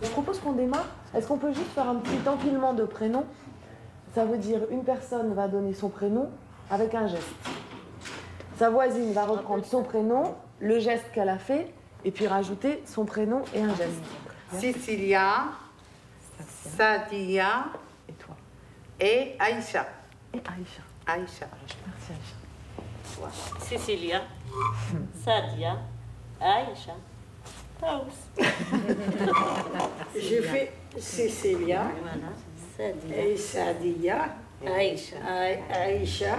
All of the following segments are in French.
Je propose qu'on démarre. Est-ce qu'on peut juste faire un petit empilement de prénoms? Ça veut dire une personne va donner son prénom avec un geste. Sa voisine va reprendre son prénom, le geste qu'elle a fait, et puis rajouter son prénom et un geste. Cécilia, Sadia Et toi? et Aïcha. Et Aïcha. Aïcha. Merci Aïcha. Cécilia, Sadia, Aïcha, Taous. Je fais Cécilia Voilà, Sadia, et Sadia, Aïcha. Aïcha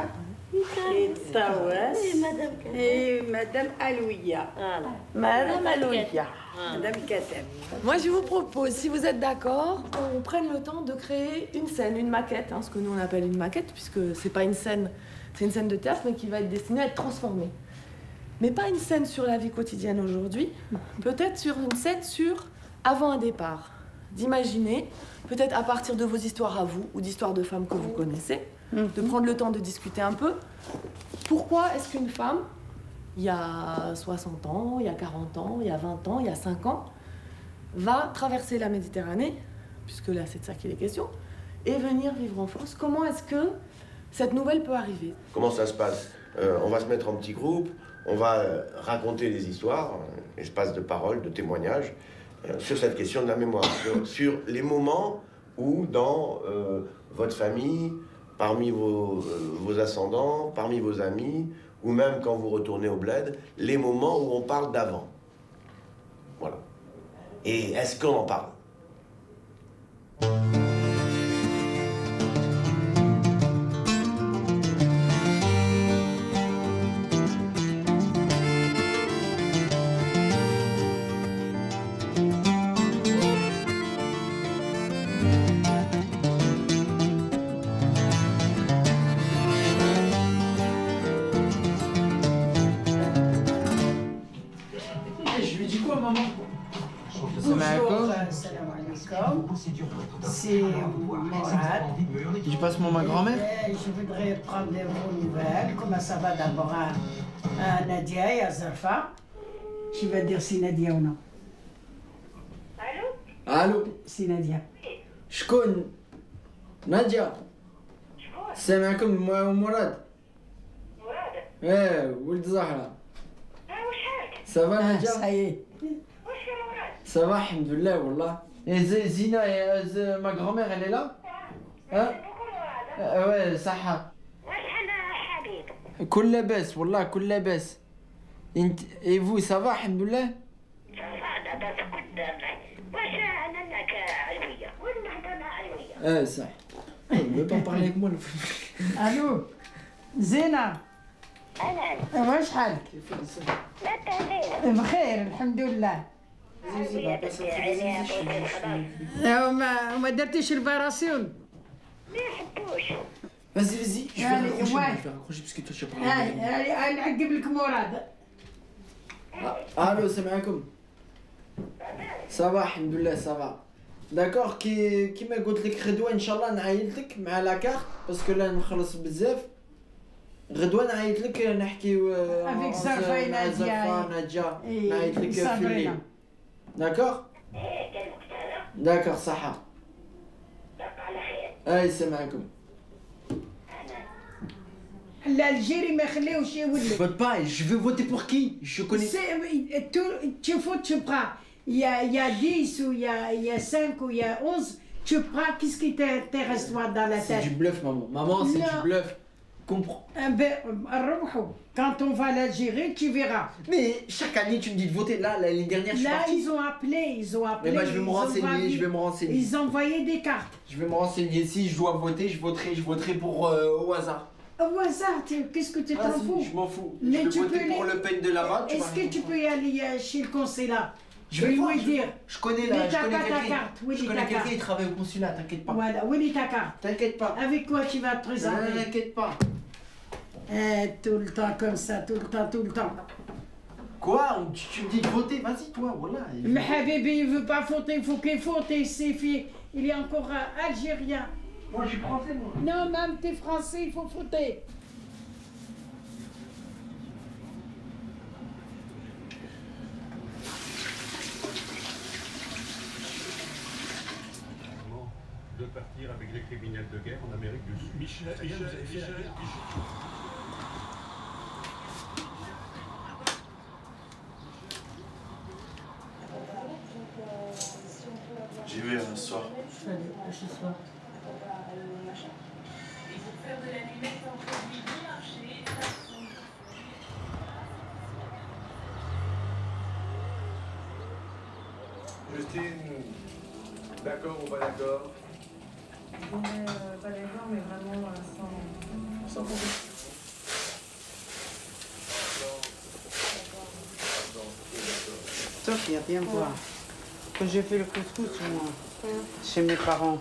et Tawas Et Madame Kassem. et Madame Alouia. Voilà. Madame Alouia. Madame Kassem. Moi, je vous propose, si vous êtes d'accord, qu'on prenne le temps de créer une scène, une maquette, ce que nous on appelle une maquette, puisque c'est pas une scène, c'est une scène de théâtre, mais qui va être destinée à être transformée. Mais pas une scène sur la vie quotidienne aujourd'hui, peut-être sur une scène sur avant un départ. D'imaginer, peut-être à partir de vos histoires à vous, ou d'histoires de femmes que vous connaissez, de prendre le temps de discuter un peu. Pourquoi est-ce qu'une femme, il y a 60 ans, il y a 40 ans, il y a 20 ans, il y a 5 ans, va traverser la Méditerranée, puisque là c'est de ça qu'il est question, et venir vivre en France? Comment est-ce que cette nouvelle peut arriver? Comment ça se passe? On va se mettre en petits groupes, on va raconter des histoires, un espace de parole, de témoignage, sur cette question de la mémoire, sur les moments où dans votre famille, parmi vos ascendants, parmi vos amis, ou même quand vous retournez au bled, les moments où on parle d'avant. Voilà. Et est-ce qu'on en parle? Je lui dis quoi, maman? Bonjour, salam alaikum. C'est Mourad. Je passe mon ma grand-mère. Je voudrais prendre vos nouvelles. Comment ça va d'abord à Nadia et à Zarfa? Tu vas dire si Nadia ou non? Allô? Si Nadia. شكون؟ نادية. سامعكم مراد. ايه ولد زهرة. سافا نادية؟ Ça y est. سافا الحمد لله والله. زينة ما grand-mère elle est là؟ ها؟ ouais صحة. كل لاباس والله كل لاباس. انت et vous ça va الحمد لله؟ صح. Ne veut pas parler avec moi. الو زينة. واش حالك؟ بخير الحمد لله. وما درتيش الباراسيون؟ Vas-y, vas-y, je vais Allez, raccrocher, ouais. je vais raccrocher parce que toi tu as هاي نعقب لك مراد. Allô, salam alaikum. Ça va, alhamdoulilah, ça va. D'accord, كيما قلت لك غدوة إن شاء الله نعيط لك مع لا كارت باسكو لا نخلص بزاف. غدوة نعيط لك نحكيو Avec Zarfa et Nadia. زرفا نادية Et نعيط لك في Sabrina. الليل. D'accord. D'accord, صحة. أي السلام عليكم. l'Algérie ما يخليوش Je يولي. vote pas, je veux voter pour qui? Je connais. Tu faut tu prends. Il y a 10 ou il y a 5 ou il y a 11. Tu prends qu'est-ce qui t'intéresse toi dans la C'est tête? du bluff, maman. Maman, c'est Non. du bluff. Comprends. Quand on va à l'Algérie, tu verras. Mais chaque année, tu me dis de voter. Là, l'année dernière, je suis Là, parti. ils ont appelé. Mais bah, je vais me ils ont renseigner, envoyé- je vais me renseigner. Ils envoyaient des cartes. Je vais me renseigner. Si je dois voter, je voterai pour au hasard. Au hasard, qu'est-ce que tu t'en Vas-y, fous? je m'en fous. Mais je vais tu voter peux pour les- Le Pen de là-bas. Est-ce que tu peux y aller chez le consulat? Je vais lui voir, dire. Je connais Mais là, t'as je connais pas ta quelqu'un. carte, oui, Je mais connais ta quelqu'un, carte. il travaille au consulat, t'inquiète pas. Voilà, où est ta carte? T'inquiète pas. Avec quoi tu vas te présenter? T'inquiète pas. Tout le temps comme ça, tout le temps. Quoi? Tu me dis de voter? Vas-y, toi, voilà. Mais Habibi, il veut pas voter, il faut qu'il vote, c'est fait. Il est encore algérien. Moi, je suis français, moi. Non, même t'es français, il faut voter. partir avec les criminels de guerre en Amérique du Sud. Michel, vous avez fait la guerre. J'y vais ce soir. Allez, ce soir. Justine, d'accord ou pas d'accord? Je dirais pas d'accord, mais vraiment sans compétition. Sophia, viens voir. Quand j'ai fait le couscous, moi, chez mes parents,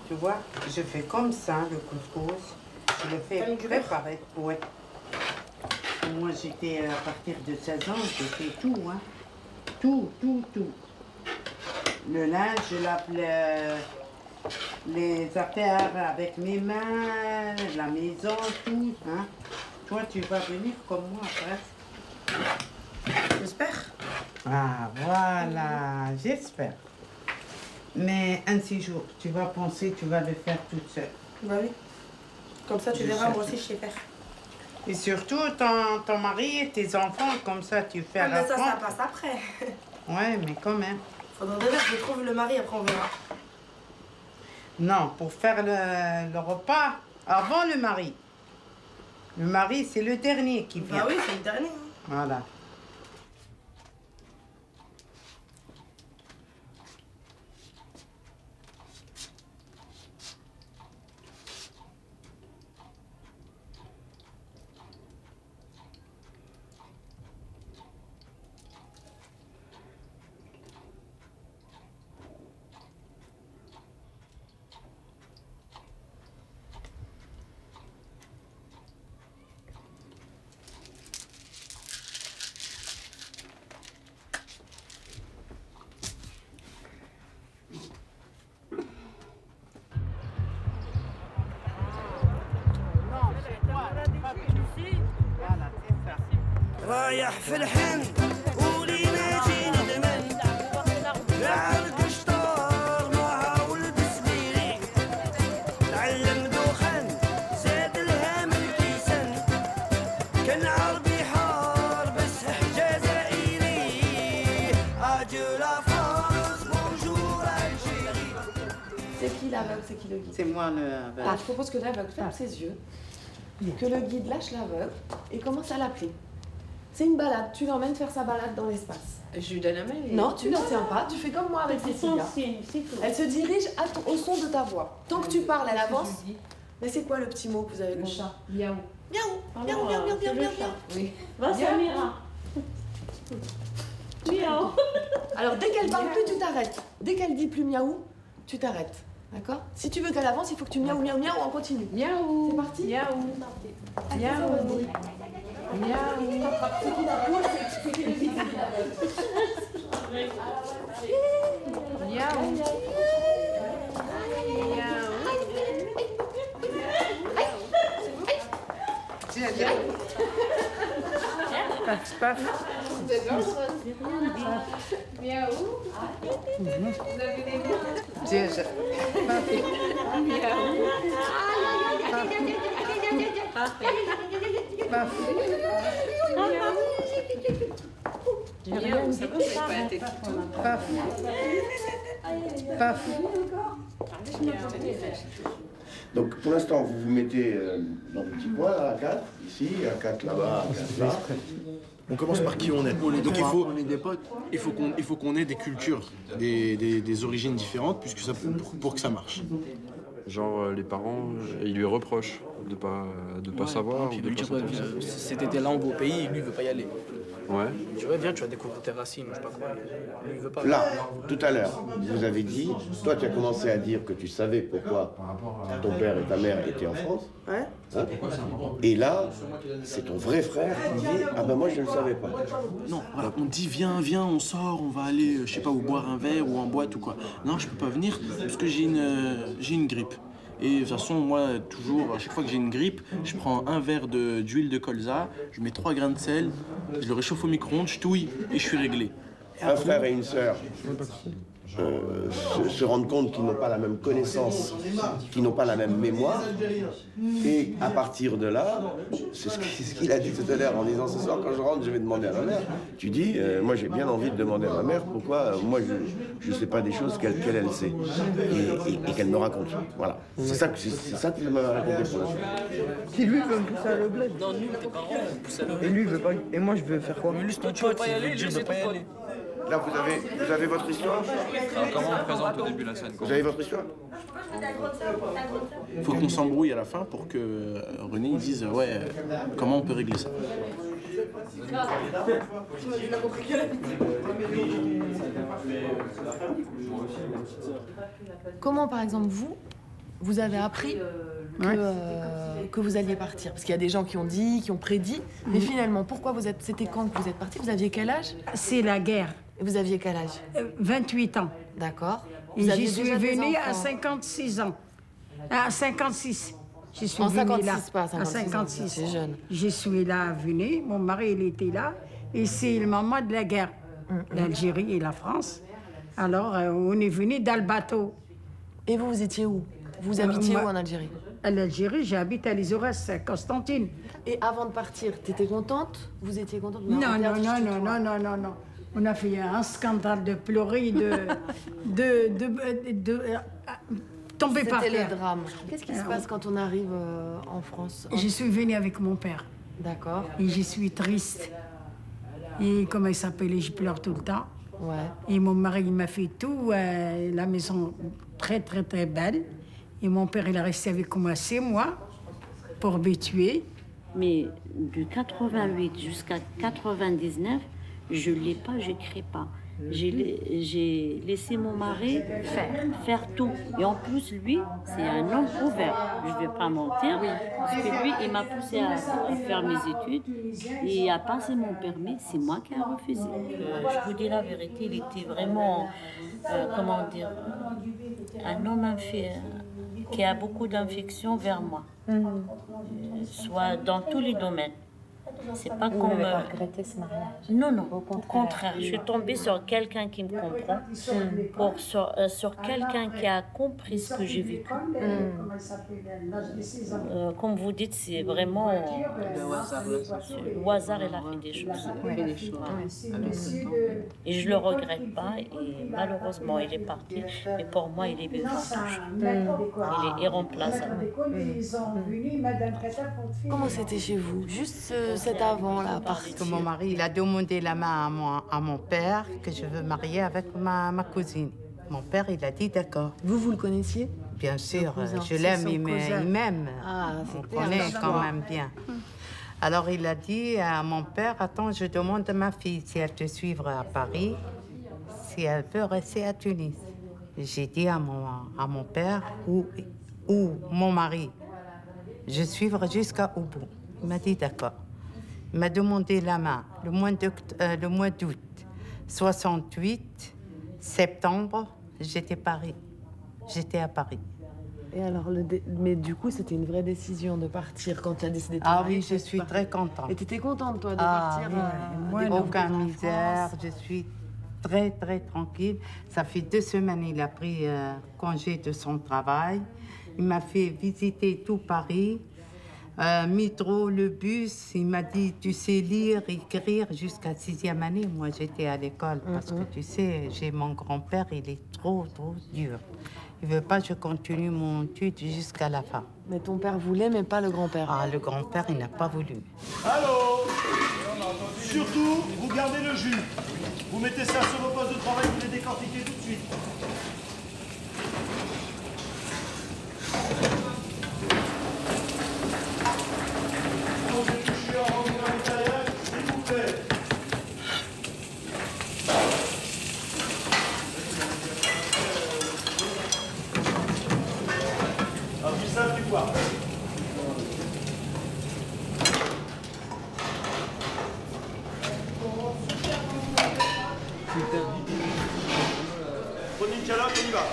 tu vois, je fais comme ça, le couscous. Je le fais préparer. Ouais. Moi, j'étais à partir de 16 ans, j'ai fait tout, hein. Tout. Le linge, je lave les affaires avec mes mains, la maison, tout, hein. Toi, tu vas venir comme moi après. J'espère. Ah, voilà, j'espère. Mais un de ces jours, tu vas penser, tu vas le faire toute seule. Bah oui. Comme ça, tu verras, moi aussi, je sais faire. Et surtout, ton mari et tes enfants, comme ça, tu fais à la Mais ça fin. passe après. Ouais, mais quand même. Faudra déjà que je trouve le mari, après on verra. Non, pour faire le repas avant le mari. Le mari, c'est le dernier qui vient. Bah oui, c'est le dernier. Voilà. رايح في الحن ولينا جي ندمن قاعد قشطار معها ولبس ليلي تعلم دوخن زاد الهام الكيسن كان عربي حار بس جزائري اديو لا فرانس بونجور الجيري. C'est qui l'aveugle, c'est qui le guide? C'est moi le... Alors, je propose que l'aveugle ferme ses yeux, que le guide lâche l'aveugle et commence à l'appeler. C'est une balade, tu l'emmènes faire sa balade dans l'espace. Je lui donne la main. Non, tu ne la tiens pas, tu fais comme moi avec Cécilia. Elle se dirige au son de ta voix. Tant que tu parles, elle avance. Mais c'est quoi le petit mot que vous avez compris? Miaou. Miaou, miaou, miaou, miaou, miaou, miaou. Oui. Va, Samira. Miaou. Alors dès qu'elle parle plus, tu t'arrêtes. Dès qu'elle dit plus miaou, tu t'arrêtes. D'accord? Si tu veux qu'elle avance, il faut que tu miaou, miaou, miaou, on continue. Miaou. C'est parti? Miaou. Miaou. Paf, paf. Miaou. Donc pour l'instant, vous vous mettez dans le petit coin, là, à 4, ici, à 4 là-bas, à 4 là. On commence par qui on est. Donc On est des potes. il faut qu'on ait des cultures, des origines différentes puisque ça, pour que ça marche. Genre les parents, ils lui reprochent de pas savoir. Puis ou il de veut pas lui dire, s'intéresser. cet été-là, on va au pays, et lui, il veut pas y aller. Ouais. Tu vois, viens, tu vas découvrir tes racines, je sais pas quoi. Lui, il veut pas. Là, tout à l'heure, vous avez dit, toi tu as commencé à dire que tu savais pourquoi ton père et ta mère étaient en France. Ouais. Hein? Et là, c'est ton vrai frère qui dit, ah ben moi je ne le savais pas. Non, voilà, on dit viens, on sort, on va aller, je sais pas, ou boire un verre ou en boîte ou quoi. Non, je peux pas venir parce que j'ai une grippe. Et de toute façon, moi, toujours, à chaque fois que j'ai une grippe, je prends un verre d'huile de colza, je mets 3 grains de sel, je le réchauffe au micro-ondes, je touille et je suis réglé. Un frère et une sœur. se rendre compte qu'ils n'ont pas la même connaissance, qu'ils n'ont pas la même mémoire. Et à partir de là, c'est ce qu'il a dit tout à l'heure en disant ce soir quand je rentre je vais demander à ma mère. Tu dis, moi j'ai bien envie de demander à ma mère pourquoi moi je ne sais pas des choses qu'elle sait et qu'elle me raconte. Voilà. C'est ça que m'a raconté pour la suite. Si lui veut me pousser à le bled. Non, nous, tes parents, on pousse à l'eau. Et lui veut pas. Et moi je veux faire quoi? Mais lui, c'est ton pote, il veut dire de pas y aller. Là, vous avez votre histoire. Alors, comment on présente au début la scène? Vous avez votre histoire. Il faut qu'on s'embrouille à la fin pour que René dise ouais, comment on peut régler ça. Comment, par exemple, vous avez appris que vous alliez partir? Parce qu'il y a des gens qui ont dit, qui ont prédit, mais finalement, c'était quand que vous êtes parti? Vous aviez quel âge? C'est la guerre. Et vous aviez quel âge? 28 ans. D'accord. Et j'y suis venue à 56 ans. À 56. Je suis en venue 56, là. pas à 56. À 56. C'est jeune. Je suis là venue. Mon mari, il était là. Et c'est le moment de la guerre. L'Algérie et la France. Alors, on est venu dans le bateau. Et vous étiez où? Vous habitiez où en Algérie? À l'Algérie, j'habite à Les Aurès, à Constantine. Et avant de partir, t'étais contente? Vous étiez contente? Non. On a fait un scandale de pleurer, tomber par terre. C'était le drame. Qu'est-ce qui se passe quand on arrive en France? Je suis venue avec mon père. D'accord. Et je suis triste. Et comment il s'appelait, je pleure tout le temps. Ouais. Et mon mari, il m'a fait tout, la maison très, très, très belle. Et mon père, il est resté avec moi 6 mois pour me tuer. Mais de 88 jusqu'à 99, je ne l'ai pas, je ne crée pas. J'ai laissé mon mari faire tout. Et en plus, lui, c'est un homme ouvert. Je ne vais pas mentir. Parce que lui, il m'a poussé à faire mes études. Et à passer mon permis, c'est moi qui ai refusé. Je vous dis la vérité, il était vraiment, comment dire, un homme qui a beaucoup d'infections vers moi. Soit dans tous les domaines. C'est pas comme... Non, au contraire. Je suis tombée sur quelqu'un qui me comprend, sur quelqu'un qui a compris ce que j'ai vécu. Comme vous dites, c'est vraiment... le hasard, il a fait des choses. Et je le regrette pas. Et malheureusement, il est parti. Mais pour moi, il est vivant toujours. Il est irremplaçable. Comment c'était chez vous? Juste cet avant, là, Parce que mon mari, il a demandé la main à mon père que je veux marier avec ma cousine. Mon père, il a dit d'accord. Vous le connaissiez? Bien sûr, je l'aime, il m'aime. Ah, on connaît quand même bien. Alors il a dit à mon père, attends, je demande à ma fille si elle te suivra à Paris, si elle veut rester à Tunis. J'ai dit à mon père ou mon mari, je suivrai jusqu'au bout. Il m'a dit d'accord. Il m'a demandé la main le mois d'août 68, septembre, j'étais à Paris. Et alors, mais du coup, c'était une vraie décision de partir quand tu as décidé de Ah oui, je suis très contente. Et tu étais contente, toi, de partir? Moi, aucune misère, je suis très, très tranquille. Ça fait 2 semaines, il a pris congé de son travail. Il m'a fait visiter tout Paris. Métro, le bus, il m'a dit, tu sais lire, écrire jusqu'à 6e année. Moi, j'étais à l'école parce que, tu sais, j'ai mon grand-père, il est trop dur. Il ne veut pas que je continue mon étude jusqu'à la fin. Mais ton père voulait, mais pas le grand-père. Ah, le grand-père, il n'a pas voulu. Allô? Surtout, vous gardez le jus. Vous mettez ça sur vos postes de travail, vous les décortiquez tout de suite. Prenez une calotte, on y va.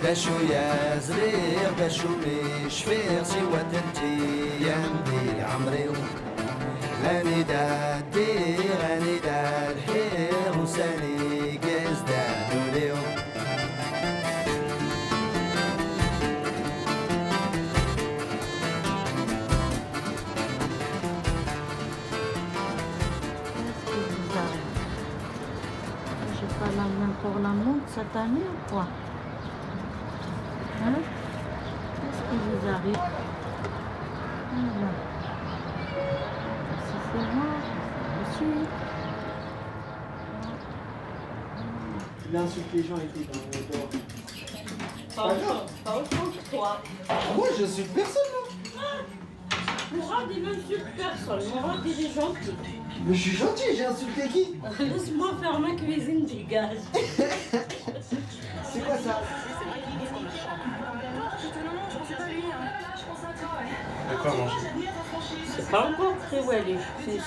داشو يا زرير داشو مش فيرسي وتنتي يمدي عمري غني دادي غني داد حير وساني قيز دادو اليوم J'ai pas la main pour la montre cette année ou quoi? Hein? Qu'est-ce qui vous arrive? Voilà. Si c'est moi, aussi. Il insulte les gens et tout dehors. Pas autant que toi. Moi, j'insulte personne, moi. Mourad, il n'insulte personne. Mourad, il est gentil. Mais je suis gentil, j'ai insulté qui? Laisse-moi faire ma cuisine, dégage. C'est quoi ça? De quoi manger? C'est pas encore prêt, Wally.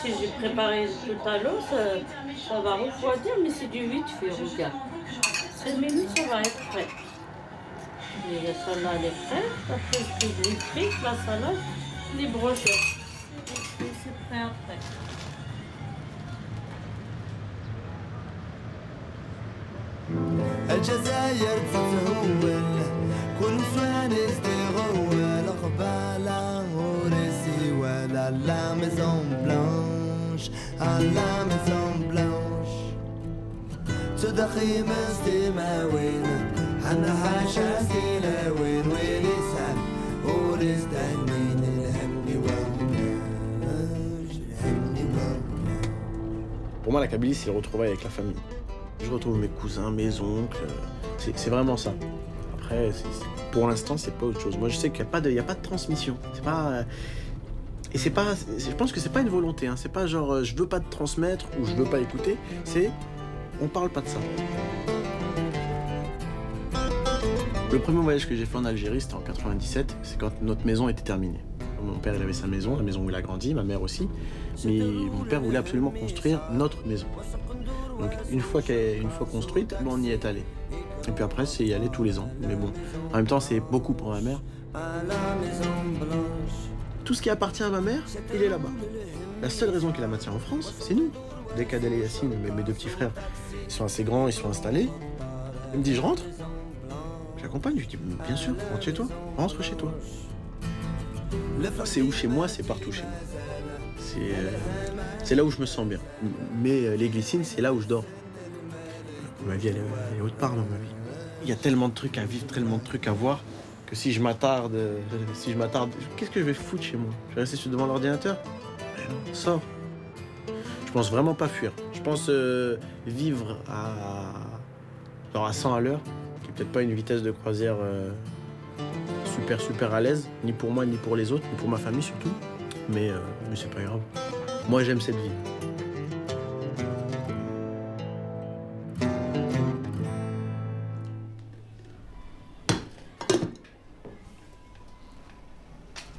Si j'ai préparé tout à l'eau, ça va refroidir, mais c'est du vite fait, regarde. 13 minutes, ça va être prêt. Et la salade est prête. Après, je fais les frites, la salade, les brochettes. Et c'est prêt après. الجزائر تتهول كل نسوان يستغول قبالة ورسي ولا لا ميزون بلانش على ميزون بلانش تدخي مستماوين حنا حاشا سيلاوين ولسان ورزدانين الهمني والناج الهمني والناج. Pour moi, la Kabylie, c'est le retrouvailles avec la famille. Je retrouve mes cousins, mes oncles, c'est vraiment ça. Après, pour l'instant, c'est pas autre chose. Moi, je sais qu'il n'y a pas de transmission. C'est pas... Et c'est pas... Je pense que c'est pas une volonté. Hein. C'est pas genre, je veux pas te transmettre ou je veux pas écouter. C'est... On parle pas de ça. Le premier voyage que j'ai fait en Algérie, c'était en 97. C'est quand notre maison était terminée. Mon père, il avait sa maison, la maison où il a grandi, ma mère aussi. Mais mon père voulait absolument construire notre maison. Donc une fois construite, bon, on y est allé. Et puis après, c'est y aller tous les ans. Mais bon, en même temps, c'est beaucoup pour ma mère. Tout ce qui appartient à ma mère, il est là-bas. La seule raison qui la maintient en France, c'est nous. Dès qu'Adèle et Yacine, mes deux petits frères, ils sont assez grands, ils sont installés. Il me dit, je rentre. J'accompagne, je lui dis, bien sûr, rentre chez toi. Rentre chez toi. C'est où chez moi, c'est partout chez moi. C'est là où je me sens bien. Mais les Glycines, c'est là où je dors. Ma vie, elle est haute part dans ma vie. Il y a tellement de trucs à vivre, tellement de trucs à voir, que si je m'attarde, qu'est-ce que je vais foutre chez moi? Je vais rester devant l'ordinateur? Mais non, sors. Je pense vraiment pas fuir. Je pense vivre à 100 à l'heure, qui est peut-être pas une vitesse de croisière super à l'aise, ni pour moi, ni pour les autres, ni pour ma famille surtout. Mais c'est pas grave. Moi, j'aime cette vie.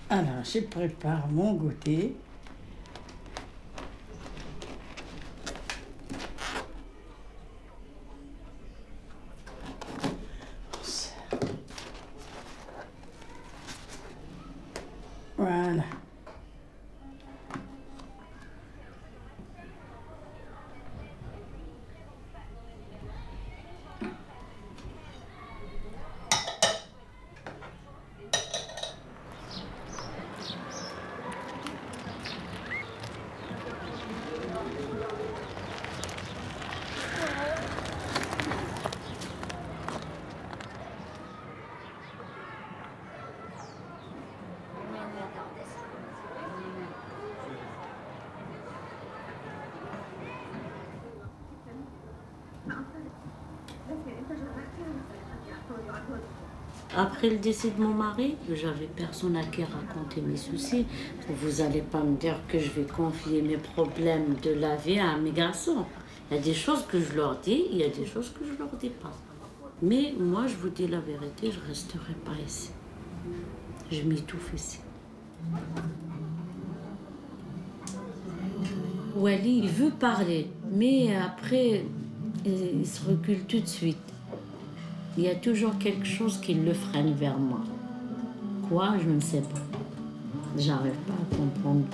Alors, je prépare mon goûter. Voilà. Après le décès de mon mari, j'avais personne à qui raconter mes soucis. Vous allez pas me dire que je vais confier mes problèmes de la vie à mes garçons. Il y a des choses que je leur dis, il y a des choses que je leur dis pas. Mais moi, je vous dis la vérité, je resterai pas ici. Je m'étouffe ici. Wally, il veut parler, mais après, il se recule tout de suite. Il y a toujours quelque chose qui le freine vers moi. Quoi, je ne sais pas. J'arrive pas à comprendre.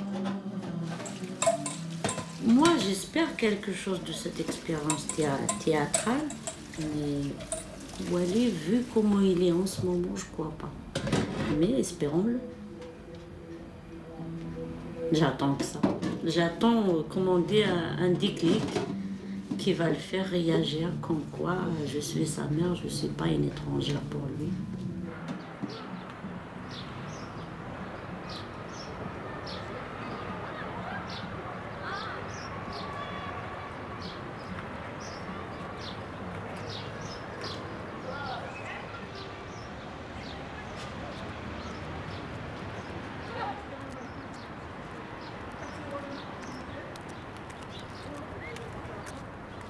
Moi, j'espère quelque chose de cette expérience théâtrale, mais Wally, vu comment il est en ce moment, je crois pas. Mais espérons-le. J'attends que ça. J'attends, comment dire, un déclic qui va le faire réagir comme quoi je suis sa mère, je ne suis pas une étrangère pour lui.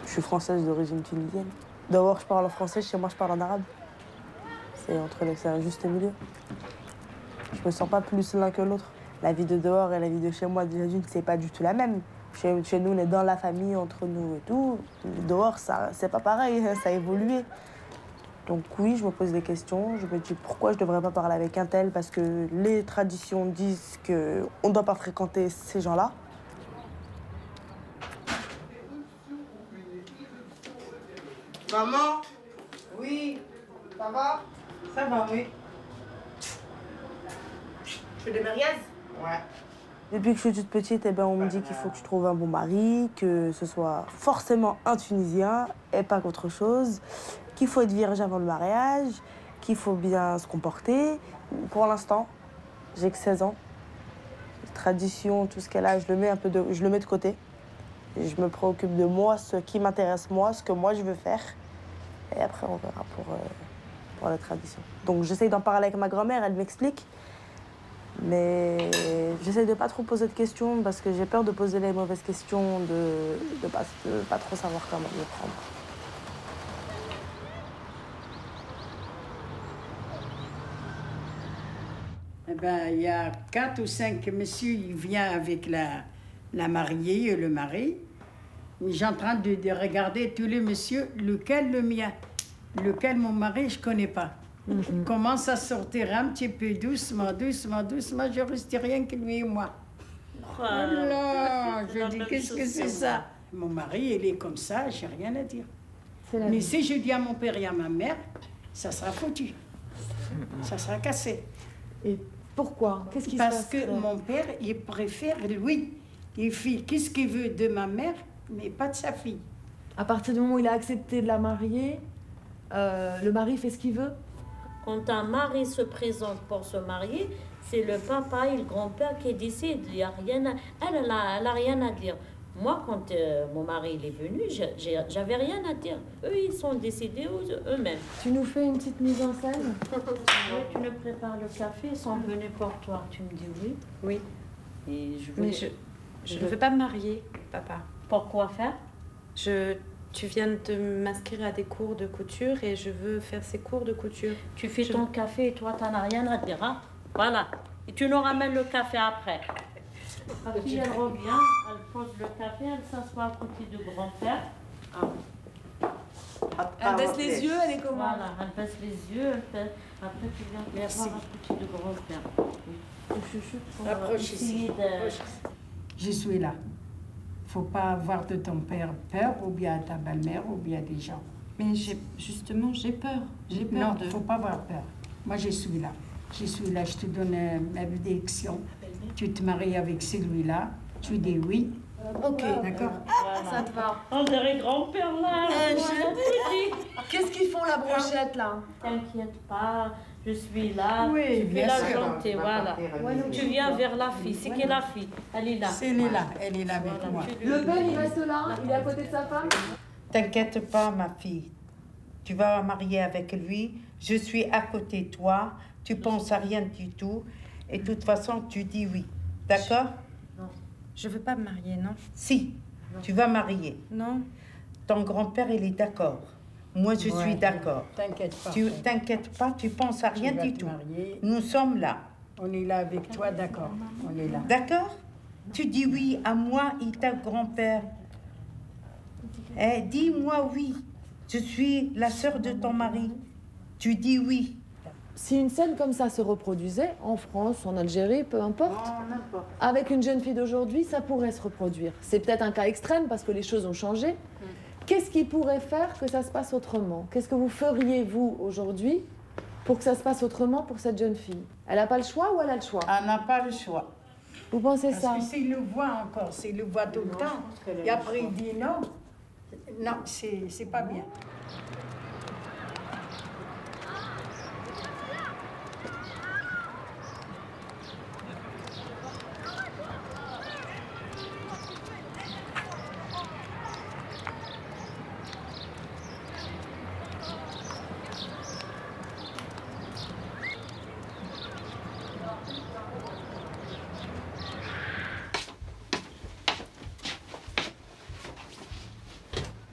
Je suis française d'origine tunisienne. D'abord, je parle en français, chez moi, je parle en arabe. C'est un juste milieu. Je me sens pas plus l'un que l'autre. La vie de dehors et la vie de chez moi, déjà d'une, c'est pas du tout la même. Chez nous, on est dans la famille, entre nous et tout. Dehors, c'est pas pareil, ça a évolué. Donc oui, je me pose des questions. Je me dis pourquoi je devrais pas parler avec un tel, parce que les traditions disent qu'on ne doit pas fréquenter ces gens-là. Maman? Oui. Ça va? Ça va, oui. Tu fais des merguez? Ouais. Depuis que je suis toute petite, on me dit qu'il faut que je trouve un bon mari, que ce soit forcément un Tunisien et pas qu'autre chose, qu'il faut être vierge avant le mariage, qu'il faut bien se comporter. Pour l'instant, j'ai que 16 ans. Les traditions, tout ce qu'elle a, je le mets de côté. Et je me préoccupe de moi, ce qui m'intéresse moi, ce que moi je veux faire. Et après, on verra pour la tradition. Donc j'essaye d'en parler avec ma grand-mère, elle m'explique. Mais j'essaie de pas trop poser de questions parce que j'ai peur de poser les mauvaises questions, de pas trop savoir comment me prendre. Eh ben, il y a 4 ou 5 messieurs, il vient avec la mariée et le mari. J'ai en train de regarder tous les messieurs, lequel le mien, lequel mon mari, je connais pas. Il commence à sortir un petit peu doucement, je reste rien que lui et moi. Oh là, je dis, qu'est-ce que c'est ça? Mon mari, il est comme ça, j'ai rien à dire. Mais si je dis à mon père et à ma mère, ça sera foutu. Ça sera cassé. Et pourquoi? Qu'est-ce qui se passe? Parce que mon père, il préfère, lui, il fait qu'est-ce qu'il veut de ma mère, mais pas de sa fille. À partir du moment où il a accepté de la marier, le mari fait ce qu'il veut? Quand un mari se présente pour se marier, c'est le papa et le grand-père qui décident. Il y a rien elle a rien à dire. Moi, quand mon mari il est venu, j'avais rien à dire. Eux, ils sont décidés eux-mêmes. Tu nous fais une petite mise en scène? Tu nous prépares le café, ils sont venus pour toi. Tu me dis oui? Oui. Et Mais je ne veux pas me marier, papa. Pourquoi faire? Tu viens de m'inscrire à des cours de couture et je veux faire ces cours de couture. Tu fais ton café et toi, tu n'en as rien à dire. Hein? Voilà. Et tu nous ramènes le café après. Ma fille, elle revient, elle pose le café, elle s'assoit à côté du grand-père. Elle baisse les yeux, elle est comment? Voilà, elle baisse les yeux, après tu viens te voir à côté du grand-père. Je chuchote pour essayer de... Je suis là. Faut pas avoir de ton père peur, ou bien ta belle-mère, ou bien des gens. Mais justement, j'ai peur. J'ai peur non, de... faut pas avoir peur. Moi, je suis là. Je suis là, je te donne ma bénédiction. Tu te maries avec celui-là, tu dis oui. Ok. D'accord. Voilà. Ça te va. On dirait grand-père là. Qu'est-ce qu'ils font la brochette là? T'inquiète pas, je suis là. Oui, tu fais la jantée, voilà. Tu viens vers la fille. C'est qui la fille? Elle est là. Elle est là, elle est là avec moi. Le père, il reste là, il est à côté de sa femme? T'inquiète pas, ma fille. Tu vas marier avec lui. Je suis à côté de toi. Tu penses à rien du tout. Et de toute façon, tu dis oui. D'accord? Non. Je veux pas me marier, non? Si. Non. Tu vas marier. Non. Ton grand-père, il est d'accord. Moi, je suis d'accord. T'inquiète pas. Tu t'inquiètes pas, tu penses à rien du tout. Nous sommes là. On est là avec toi, d'accord. On est là. D'accord? Tu dis oui à moi et ta grand-père. Eh, dis-moi oui. Je suis la sœur de ton mari. Tu dis oui. Si une scène comme ça se reproduisait, en France, en Algérie, peu importe, n'importe. avec une jeune fille d'aujourd'hui, ça pourrait se reproduire. C'est peut-être un cas extrême parce que les choses ont changé. Qu'est-ce qui pourrait faire que ça se passe autrement? Qu'est-ce que vous feriez, vous, aujourd'hui, pour que ça se passe autrement pour cette jeune fille? Elle n'a pas le choix ou elle a le choix? Elle n'a pas le choix. Vous pensez Parce ça? que s'il le voit encore, s'il le voit tout le temps, et après il dit non, non, c'est pas bien.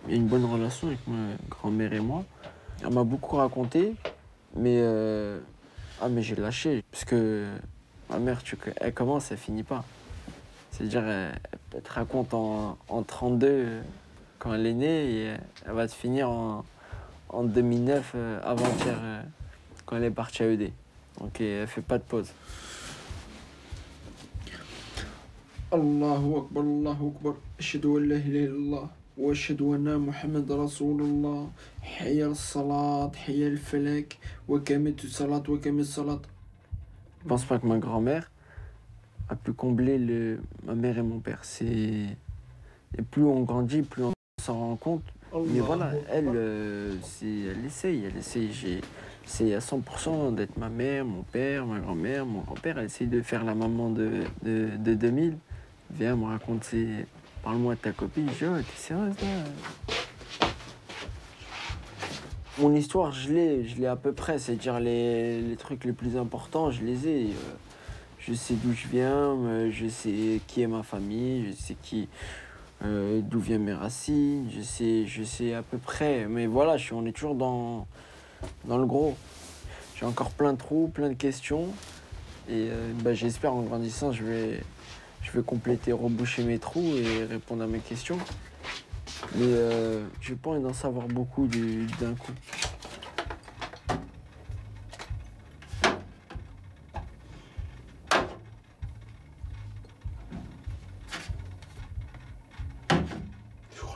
Il y a une bonne relation avec ma grand-mère et moi. Elle m'a beaucoup raconté, mais mais j'ai lâché. Parce que ma mère, elle commence, elle finit pas. C'est-à-dire, elle te raconte en 32 quand elle est née, et elle va te finir en 2009, avant-hier, quand elle est partie à ED. Donc elle fait pas de pause. Allahu Akbar, Allahu Akbar. Ashhadu an la ilaha illallah. واشهد ان محمد رسول الله حي الصلاه حي الفلك وقامت الصلاه وقامت الصلاه. Je pense pas que ma grand-mère a pu combler ma mère et mon père. Et plus on grandit, plus on s'en rend compte. Mais voilà, elle essaye. C'est à 100% d'être ma mère, mon père, ma grand-mère, mon grand-père. Elle essaye de faire la maman de 2000. Viens me raconter. Parle-moi de ta copine. Je dis, oh, t'es sérieuse là? Mon histoire, je l'ai à peu près. C'est-à-dire les trucs les plus importants, je les ai. Je sais d'où je viens, je sais qui est ma famille, je sais d'où viennent mes racines, je sais à peu près. Mais voilà, on est toujours dans le gros. J'ai encore plein de trous, plein de questions. Et j'espère en grandissant, je vais compléter, reboucher mes trous et répondre à mes questions. Mais j'ai pas envie d'en savoir beaucoup d'un coup.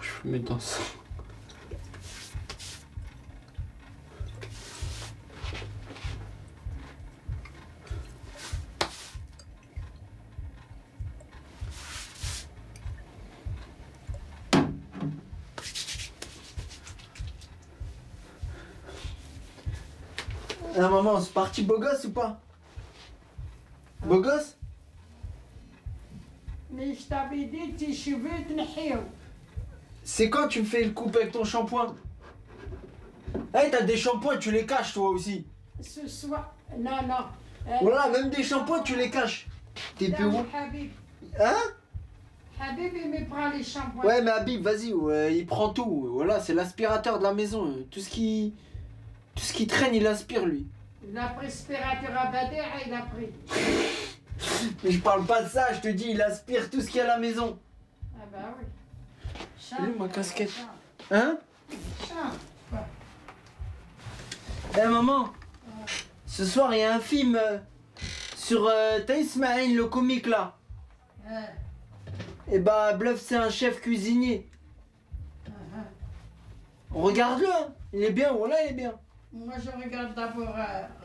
Je vais mettre dans ça. Ah maman, c'est parti beau gosse ou pas? Beau gosse? Mais je t'avais dit, tes cheveux, t'nahiyou. C'est quand tu me fais le coupe avec ton shampoing? Hey, t'as des shampoings, tu les caches toi aussi. Ce soir, non. Voilà, même des shampoings, tu les caches. T'es plus où? Habib. Hein? Habib, il me prend les shampoings. Ouais, mais Habib, vas-y, il prend tout. Voilà, c'est l'aspirateur de la maison. Tout ce qui traîne, il aspire, lui. L'aspirateur à Bader, il a pris. Mais je parle pas de ça, je te dis, il aspire tout ce qu'il y a à la maison. Ah bah oui. Elle est où ma casquette? Hein? Eh maman, ce soir il y a un film sur Ismaël, le comique là. Et bah Bluff c'est un chef cuisinier. Regarde-le, hein. Il est bien, voilà il est bien. Moi je regarde d'abord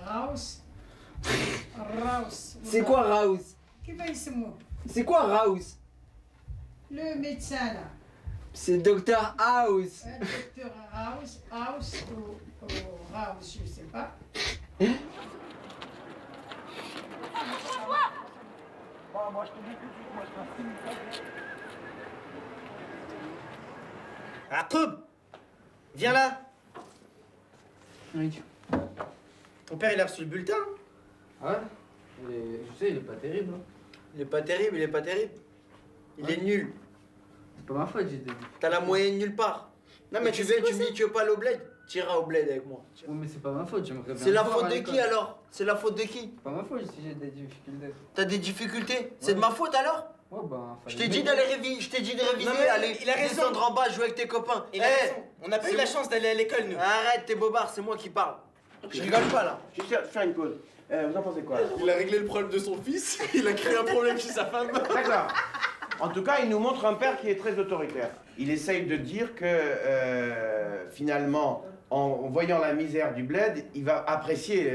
Raus. C'est quoi Raus? Qui va y C'est quoi Raus? Le médecin là. C'est Dr House. Docteur House ou House, je sais pas. Akoub, viens là. Oui. Ton père, il a reçu le bulletin? Ouais, je sais, il est pas terrible. Il est pas terrible, il est pas terrible. Il est nul. C'est pas ma faute, j'ai dit. T'as la moyenne nulle part. Non, mais tu me dis, tu veux pas aller au bled? Tu iras au bled avec moi. Oui, mais c'est pas ma faute, j'aimerais bien. C'est la faute de qui alors? C'est la faute de qui? C'est pas ma faute si j'ai des difficultés. T'as des difficultés? C'est de ma faute alors? Ouais, bah. Je t'ai dit d'aller réviser, Non, mais aller il a raison. descendre en bas, jouer avec tes copains. Il a raison. On n'a pas eu la chance d'aller à l'école, nous. Arrête tes bobards, c'est moi qui parle. Je rigole pas là. Je vais faire une pause. Vous en pensez quoi? Il a réglé le problème de son fils, il a créé un problème chez sa femme. D'accord. En tout cas, il nous montre un père qui est très autoritaire. Il essaye de dire que finalement, en voyant la misère du bled, il va apprécier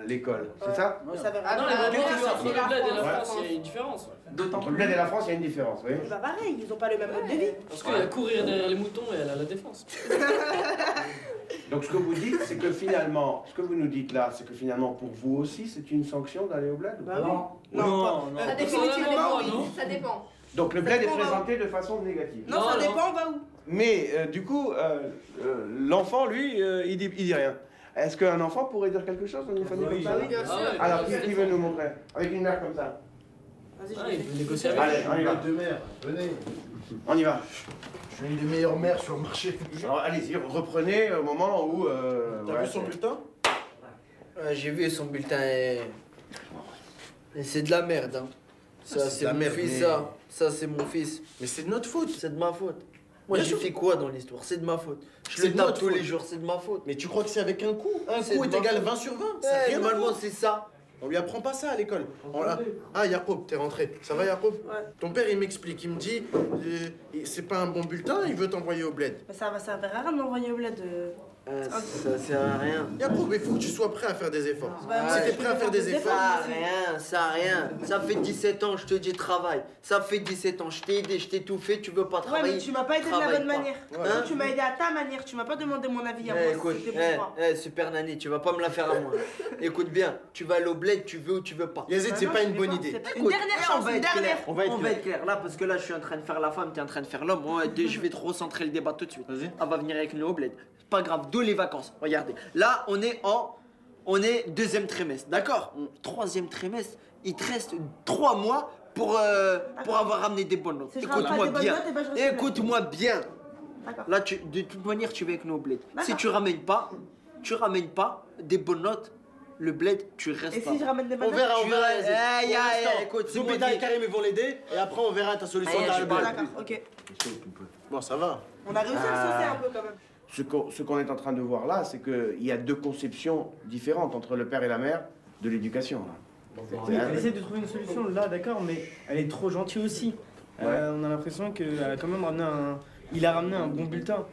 l'école. C'est ça? Non, entre le bled et la France, il y a une différence. Entre le bled et la France, il y a une différence, oui. Bah pareil, ils ont pas le même mode de vie. Parce qu'il y a courir derrière les moutons et elle a la défense. Donc ce que vous dites, c'est que finalement, ce que vous nous dites là, c'est que finalement, pour vous aussi, c'est une sanction d'aller au bled? Bah oui. Non. Définitivement oui, ça dépend. Donc le bled est présenté de façon négative. Non, ça dépend, on va où? Mais du coup, l'enfant, lui, il dit rien. Est-ce qu'un enfant pourrait dire quelque chose dans une famille comme ça? Oui, bien sûr. Alors, qui veut nous montrer? Avec une mère comme ça. Vas-y, il peut négocier avec. Allez, on y va. Deux mères, venez. On y va. Je suis une des meilleures mères sur le marché. Alors, allez-y, reprenez au moment où... T'as vu son bulletin? J'ai vu son bulletin et c'est de la merde. Hein. Ça, c'est mon fils, ça. Ça, c'est mon fils. Mais c'est de notre faute. C'est de ma faute. Moi, j'ai fait quoi dans l'histoire? C'est de ma faute. Je le tape tous les jours, c'est de ma faute. Mais tu crois que c'est avec un coup? Un coup est égal 20 sur 20. Normalement, c'est ça. On lui apprend pas ça à l'école. Ah, Yacoub, t'es rentré. Ça va, Yacoub? Ouais. Ton père, il m'explique. Il me dit, c'est pas un bon bulletin, il veut t'envoyer au bled. Mais ça va servir à rien de m'envoyer au bled. Ça sert à rien. Yacoub, il faut que tu sois prêt à faire des efforts. Si t'es prêt à faire des Ça efforts... a rien, ça a rien. Ça fait 17 ans, je te dis travail. Ça fait 17 ans, je t'ai aidé, je t'ai tout fait, tu veux pas travailler. Ouais, mais tu m'as pas aidé de la bonne manière. Hein? Tu m'as aidé à ta manière, tu m'as pas demandé mon avis à moi. Écoute, C'était pour moi. super Nani, tu vas pas me la faire à moi. Écoute bien, tu vas aller au bled, tu veux ou tu veux pas. Yazid, c'est pas une bonne idée. Une dernière chance, une dernière. On va être clair. Là, parce que là, je suis en train de faire la femme, t'es en train de faire l'homme. Je vais te recentrer le débat tout de suite. Vas-y. Elle va venir avec nous au bled. Pas grave, d'où les vacances. Regardez. Là, on est deuxième trimestre, d'accord? Troisième trimestre, il te reste 3 mois pour avoir ramené des bonnes notes. Si je ramène pas des bonnes notes, eh ben, je reste au bled. Écoute-moi bien. D'accord. Là, de toute manière, tu vas avec nous au bled. Si D'accord. tu ramènes pas des bonnes notes, le bled, tu restes Et pas. si je ramène des bonnes On notes, verra. tu restes. Écoute, c'est Zoubida moi et Karim, ils vont l'aider, et après, on verra ta solution. D'accord, ok. Bon, ça va. On a réussi à le saucer un peu quand même. Ce qu'on est en train de voir là, c'est qu'il y a deux conceptions différentes entre le père et la mère de l'éducation. Elle essaie de trouver une solution là, d'accord, mais elle est trop gentille aussi. On a l'impression qu'il a quand même ramené il a ramené un bon bulletin.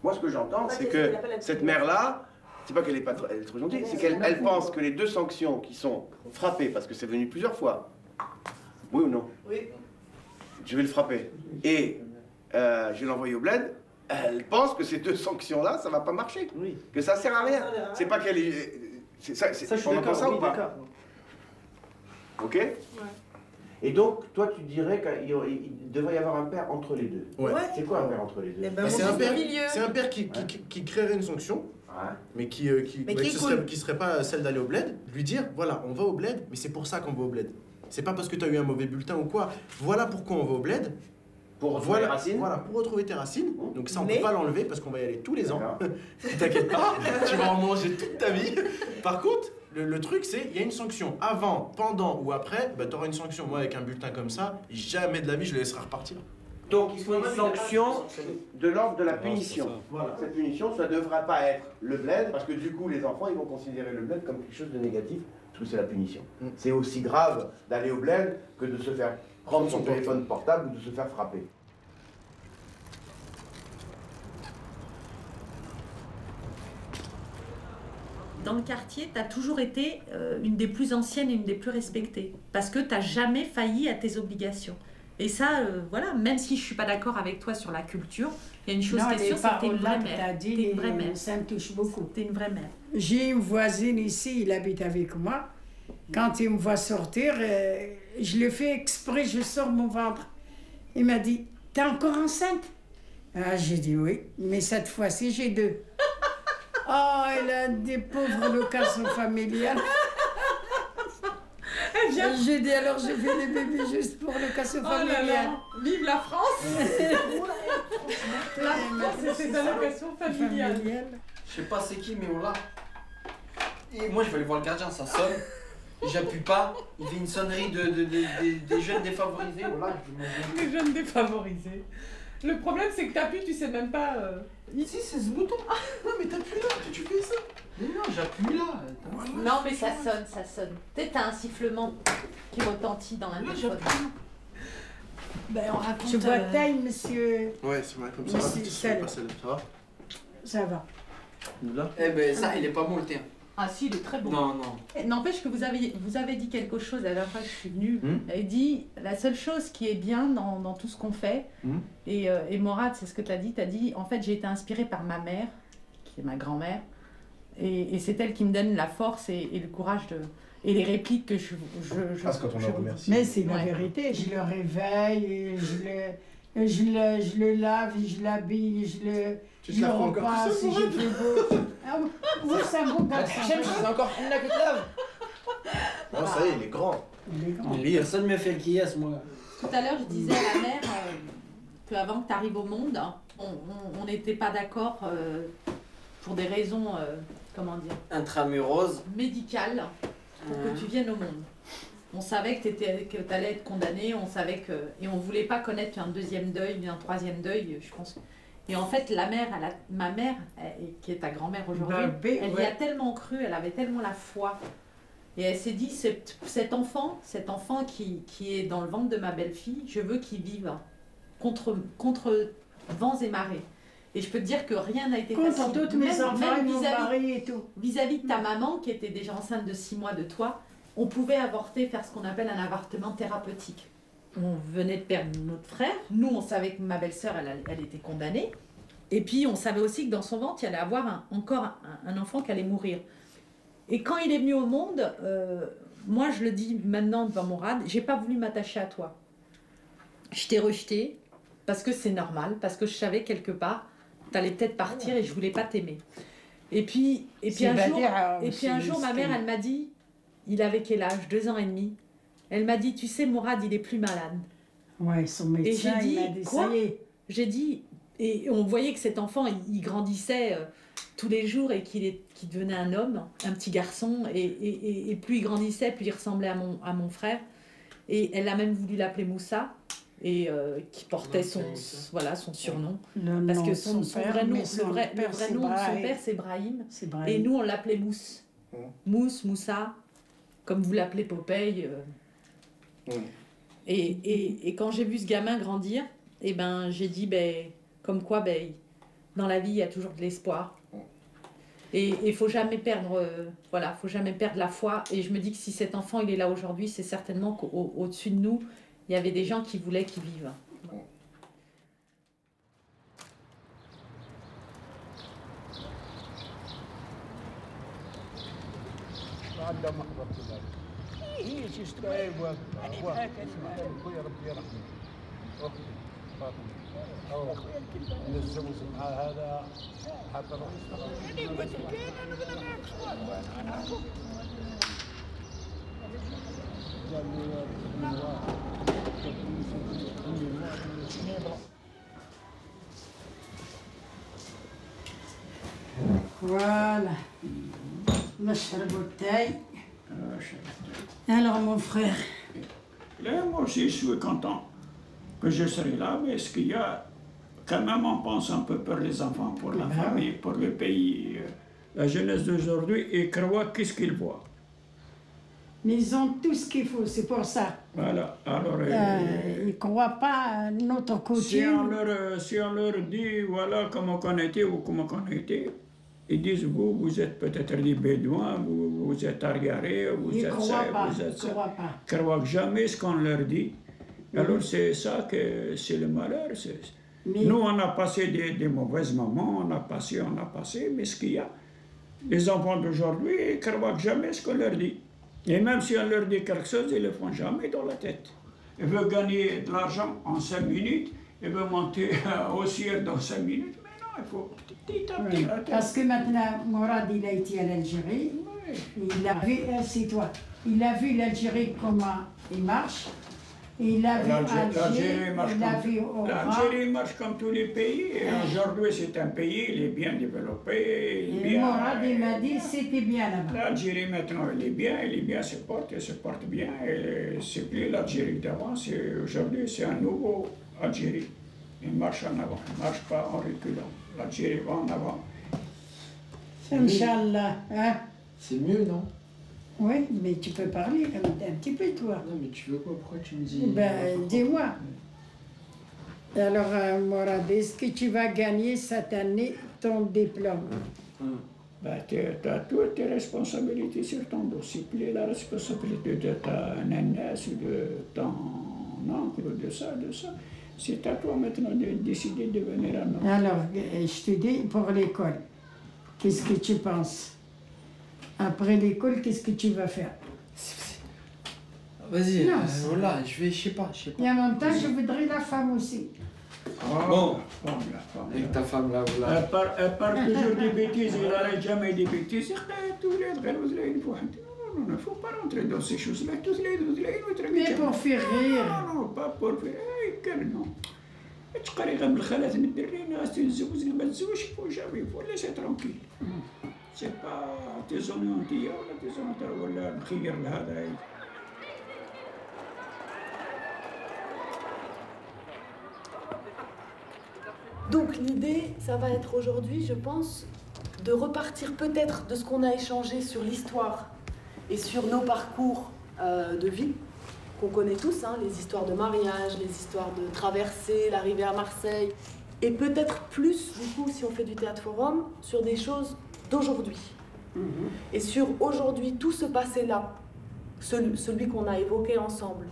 Moi, ce que j'entends, c'est que cette mère-là, c'est pas qu'elle est trop gentille, c'est qu'elle pense que les deux sanctions qui sont frappées, parce que c'est venu plusieurs fois, oui ou non? Oui. Je vais le frapper et je vais l'envoyer au bled. Elle pense que ces deux sanctions-là, ça va pas marcher. Oui. Que ça sert à rien. C'est pas qu'elle est. Ça, je suis on entend d'accord, ça oui, ou pas? d'accord. Ok? Ouais. Et donc, toi, tu dirais qu'il devrait y avoir un père entre les deux. Ouais. C'est quoi un père entre les deux? C'est un père qui créerait une sanction, mais qui serait pas celle d'aller au bled. Lui dire, voilà, on va au bled, mais c'est pour ça qu'on va au bled. C'est pas parce que tu as eu un mauvais bulletin ou quoi. Voilà pourquoi on va au bled. Pour retrouver tes racines. Voilà, pour retrouver tes racines. Donc ça, on peut pas l'enlever parce qu'on va y aller tous les ans. T'inquiète pas, tu vas en manger toute ta vie. Par contre, le truc, c'est il y a une sanction. Avant, pendant ou après, bah, tu auras une sanction. Moi, avec un bulletin comme ça, jamais de la vie, je le laisserai repartir. Donc, il faut une sanction de l'ordre de la punition. Voilà. Cette punition, ça ne devra pas être le bled, parce que du coup, les enfants, ils vont considérer le bled comme quelque chose de négatif, parce que c'est la punition. C'est aussi grave d'aller au bled que de se faire prendre son téléphone portable ou de se faire frapper. Dans le quartier, tu as toujours été une des plus anciennes et une des plus respectées, parce que tu n'as jamais failli à tes obligations. Et ça, voilà, même si je ne suis pas d'accord avec toi sur la culture, il y a une chose qui est sûre, c'est que tu es une vraie mère. T'es une vraie mère. Ça me touche beaucoup. Tu es une vraie mère. J'ai une voisine ici, il habite avec moi. Quand il me voit sortir, je le fais exprès, je sors mon ventre. Il m'a dit, t'es encore enceinte? Ah, j'ai dit oui, mais cette fois-ci, j'ai 2. Oh, elle a des pauvres locations familiales. J'ai dit alors, je fais les bébés juste pour location familiale. Vive la France. La France, c'est ta location familiale. Je sais pas c'est qui, mais on l'a. Et moi, je vais aller voir le gardien, ça sonne. J'appuie pas, il fait une sonnerie des jeunes défavorisés. Voilà, les jeunes défavorisés. Le problème, c'est que t'appuies, tu sais même pas. Si, c'est ce bouton. Non, mais t'appuies là, tu fais ça. Mais non, j'appuie là. Non, mais ça sonne, ça sonne. Peut-être t'as un sifflement qui retentit dans la téléphone. Ben, on raconte. Je vois taille, monsieur. Ouais, c'est vrai, comme ça. Monsieur Sel. Ça va? Ça va. Là? Eh ben, ça, il est pas bon le tien. Ah si, il est très bon. Non, non. N'empêche que vous avez dit quelque chose la dernière fois que je suis venue. Vous avez dit, la seule chose qui est bien dans tout ce qu'on fait, et Morad, c'est ce que tu as dit, en fait, j'ai été inspirée par ma mère, qui est ma grand-mère, et c'est elle qui me donne la force et le courage et les répliques que je quand on le remercie. Mais c'est la vérité, je le réveille, et je le lave, et je l'habille, je le repasse, et je fais beau. Oui, c'est un bon garçon. C'est encore une là que tu laves. Non, ça y est, il est grand. Personne ne me fait le kias, moi. Tout à l'heure, je disais à la mère qu'avant que tu arrives au monde, on n'était pas d'accord pour des raisons, comment dire, intramuroses, médicales, pour que tu viennes au monde. On savait que tu allais être condamné, on savait que... Et on ne voulait pas connaître un deuxième deuil, un troisième deuil, je pense. Et en fait, ma mère, qui est ta grand-mère aujourd'hui, elle y a tellement cru, elle avait tellement la foi. Et elle s'est dit, cet enfant qui est dans le ventre de ma belle-fille, je veux qu'il vive contre vents et marées. Et je peux te dire que rien n'a été facile. Contre toutes mes enfants et mon mari et tout. Vis-à-vis de ta maman, qui était déjà enceinte de 6 mois de toi, on pouvait avorter, faire ce qu'on appelle un avortement thérapeutique. On venait de perdre notre frère. Nous, on savait que ma belle-sœur, elle était condamnée. Et puis, on savait aussi que dans son ventre, il allait avoir encore un enfant qui allait mourir. Et quand il est venu au monde, moi, je le dis maintenant devant Morad, j'ai pas voulu m'attacher à toi. Je t'ai rejeté parce que c'est normal, parce que je savais quelque part, t'allais peut-être partir et je voulais pas t'aimer. Et puis un jour, ma mère, elle m'a dit, il avait quel âge? 2 ans et demi. Elle m'a dit, tu sais, Morad, il est plus malade. Ouais, son médecin, et j'ai dit, il m'a dit, quoi? ça y est. J'ai dit, et on voyait que cet enfant, il grandissait tous les jours et qu'il devenait un homme, un petit garçon. Et plus il grandissait, plus il ressemblait à mon frère. Et elle a même voulu l'appeler Moussa, et qui portait son surnom. Parce que son vrai nom, le vrai nom de son père, c'est Brahim. Et nous, on l'appelait Mousse. Mousse, Moussa, comme vous l'appelez Popeye. Et quand j'ai vu ce gamin grandir, eh ben, j'ai dit, comme quoi, dans la vie, il y a toujours de l'espoir. Et il ne faut jamais perdre, faut jamais perdre la foi. Et je me dis que si cet enfant il est là aujourd'hui, c'est certainement qu'au-dessus de nous, il y avait des gens qui voulaient qu'il vive. هي تشتغل واحد خويا ربي يرحمه اختي فاطمه او نتزوج مع هذا حتى نروح نشتغل يعني قلت لك انا بدنا نعكس Voilà. نشرب التاي. Alors mon frère. Là, moi aussi, je suis content que je serai là, mais ce qu'il y a, quand même, on pense un peu pour les enfants, pour la famille, pour le pays. La jeunesse d'aujourd'hui, ils croient qu'est-ce qu'ils voient. Mais ils ont tout ce qu'il faut, c'est pour ça. Voilà, alors... ils ne croient pas à notre coutume. Si on leur dit, voilà comment on était ou comment on était, ils disent, vous êtes peut-être des bédouins, vous êtes arriérés, vous êtes ça, vous êtes ça. Ils ne croient jamais ce qu'on leur dit. Alors c'est ça que c'est le malheur. Nous, on a passé des mauvaises moments, on a passé, mais ce qu'il y a, les enfants d'aujourd'hui, ils ne croient jamais ce qu'on leur dit. Et même si on leur dit quelque chose, ils ne le font jamais dans la tête. Ils veulent gagner de l'argent en 5 minutes, ils veulent monter au ciel dans 5 minutes. Il faut petit à petit. Parce que maintenant, Morad, il a été à l'Algérie. Il a vu, c'est toi, il a vu l'Algérie comment il marche. Il a vu Algérie, l'Algérie marche comme tous les pays. Et aujourd'hui, c'est un pays, il est bien développé. Et Morad, il m'a dit c'était bien là-bas. L'Algérie maintenant, il est bien, elle se porte bien. C'est plus l'Algérie d'avant, aujourd'hui, c'est un nouveau Algérie. Il marche en avant, il ne marche pas en reculant. L'Algérie va en avant. Inch'Allah, hein? C'est mieux, non? Oui, mais tu peux parler comme un petit peu, toi. Non, mais tu veux quoi? Pourquoi tu me dis... Ben, dis-moi. Alors, Morad, est-ce que tu vas gagner cette année ton diplôme? Ben, tu as toutes tes responsabilités sur ton dos. Si plus la responsabilité de ta nanas ou de ton oncle ou de ça, c'est à toi maintenant de décider de venir à nous. Alors, je te dis, pour l'école, qu'est-ce que tu penses? Après l'école, qu'est-ce que tu vas faire? Vas-y, Non, voilà, je sais pas. Et en même temps, je voudrais la femme aussi. Bon, la femme. avec ta femme là, voilà. Elle parle toujours des bêtises, il n'arrête jamais des bêtises. Non, il ne faut pas rentrer dans ces choses-là. Mais pour faire rire. Non, pas pour faire rire. Non. تقري غير من الخالات من الدري ناس تتزوج ما تتزوجش il faut laisser tranquille. C'est pas تزوني انتيا ولا تزوني انت ولا نخير لهذا. Donc l'idée, ça va être aujourd'hui, je pense, de repartir peut-être de ce qu'on a échangé sur l'histoire et sur nos parcours de vie, qu'on connaît tous, hein, les histoires de mariage, les histoires de traversée, l'arrivée à Marseille, et peut-être plus, du coup, si on fait du théâtre forum, sur des choses d'aujourd'hui. Et sur aujourd'hui, tout ce passé-là, celui qu'on a évoqué ensemble,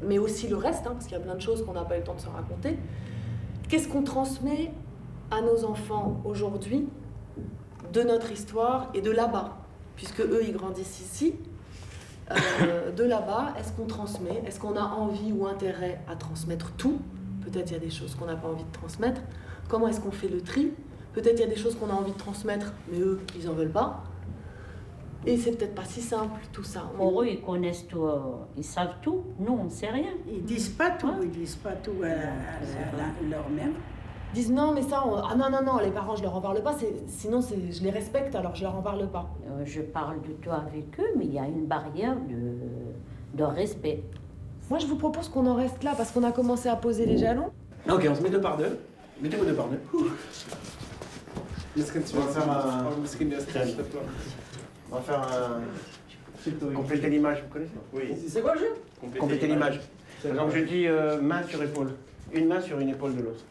mais aussi le reste, hein, parce qu'il y a plein de choses qu'on n'a pas eu le temps de se raconter. Qu'est-ce qu'on transmet à nos enfants aujourd'hui de notre histoire et de là-bas, puisque eux, ils grandissent ici, de là-bas, est-ce qu'on transmet? Est-ce qu'on a envie ou intérêt à transmettre tout? Peut-être il y a des choses qu'on n'a pas envie de transmettre. Comment est-ce qu'on fait le tri? Peut-être il y a des choses qu'on a envie de transmettre, mais eux, ils n'en veulent pas. Et c'est peut-être pas si simple, tout ça. Pour eux, ils connaissent tout, ils savent tout. Nous, on ne sait rien. Ils disent pas tout, ils disent pas tout à leur mère. Ils disent non, mais ça, ah non, les parents, je leur en parle pas, sinon je les respecte, alors je leur en parle pas. Je parle de tout avec eux, mais il y a une barrière de respect. Moi, je vous propose qu'on en reste là, parce qu'on a commencé à poser les jalons. Ok, on se met deux par deux. Mettez-vous deux par deux. On va faire un... Compléter l'image, vous connaissez? Oui. C'est quoi le jeu? Compléter l'image. Par exemple, je dis main sur épaule. Une main sur une épaule de l'autre.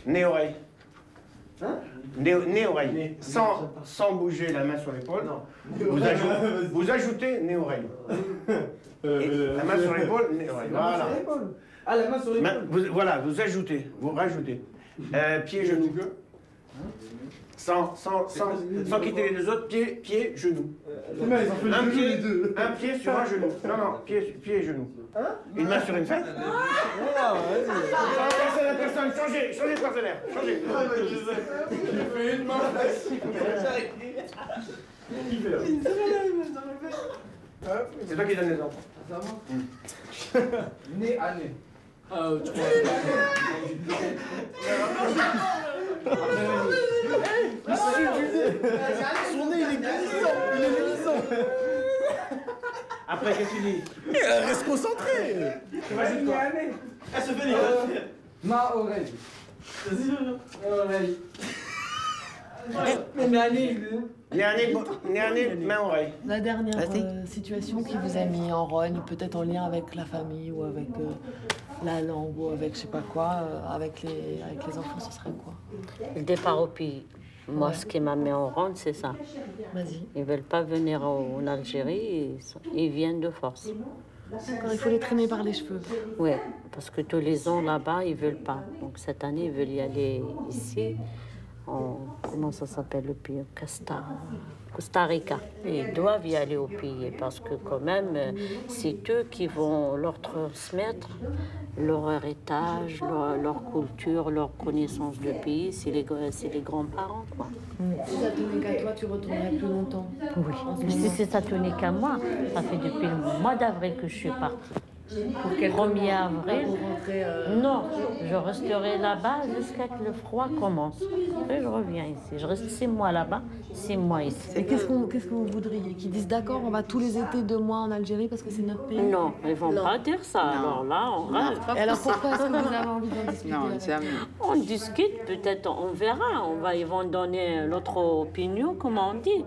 Nez-oreille. Hein? Nez-oreille. Sans bouger la main sur l'épaule. Vous ajoutez nez-oreille. La main sur l'épaule, nez-oreille. Voilà. Ah, la main sur l'épaule. Voilà, vous ajoutez, vous rajoutez. Pied, genou. Sans quitter les deux autres, pied, genou. Un pied sur un genou. Non, pied et genou. Une main sur une fête. Personne, changez de partenaire. Changez. J'ai fait une main. C'est toi qui donnes les enfants. Nez à nez. Tu crois? Son nez, il est glissant. Après, qu'est-ce que tu dis? Reste concentré. Vas-y, toi. Elle se fait les Ma oreille. Oreille. Nez, main, oreille. La dernière situation qui vous a mis en rogne, peut-être en lien avec la famille ou avec la langue ou avec je sais pas quoi, avec les enfants, ce serait quoi? Le départ au pays. Moi, ce qui m'a mis en ronde, c'est ça. Vas-y. Ils ne veulent pas venir en Algérie, ils viennent de force. D'accord, il faut les traîner par les cheveux. Oui, parce que tous les ans là-bas, ils ne veulent pas. Donc cette année, ils veulent y aller ici. Comment ça s'appelle le pays? Costa Rica. Ils doivent y aller au pays parce que quand même, c'est eux qui vont leur transmettre leur héritage, leur culture, leur connaissance du pays. C'est les grands-parents, quoi. Si ça tenait qu'à toi, tu retournerais plus longtemps. Oui. Si ça tenait qu'à moi, ça fait depuis le mois d'avril que je suis partie. Pour quel 1er avril. Vous rentrez, Non, je resterai là-bas jusqu'à ce que le froid commence. Après, je reviens ici. Je reste 6 mois là-bas, 6 mois ici. Et qu'est-ce que vous voudriez? Qu'ils disent d'accord, on va tous les étés 2 mois en Algérie parce que c'est notre pays? Non, ils vont Non. pas dire ça. Alors là, on rêve. Et alors pourquoi est-ce que vous avez envie d'en discuter avec eux? On discute, peut-être, on verra. Ils vont donner l'autre opinion, comment on dit.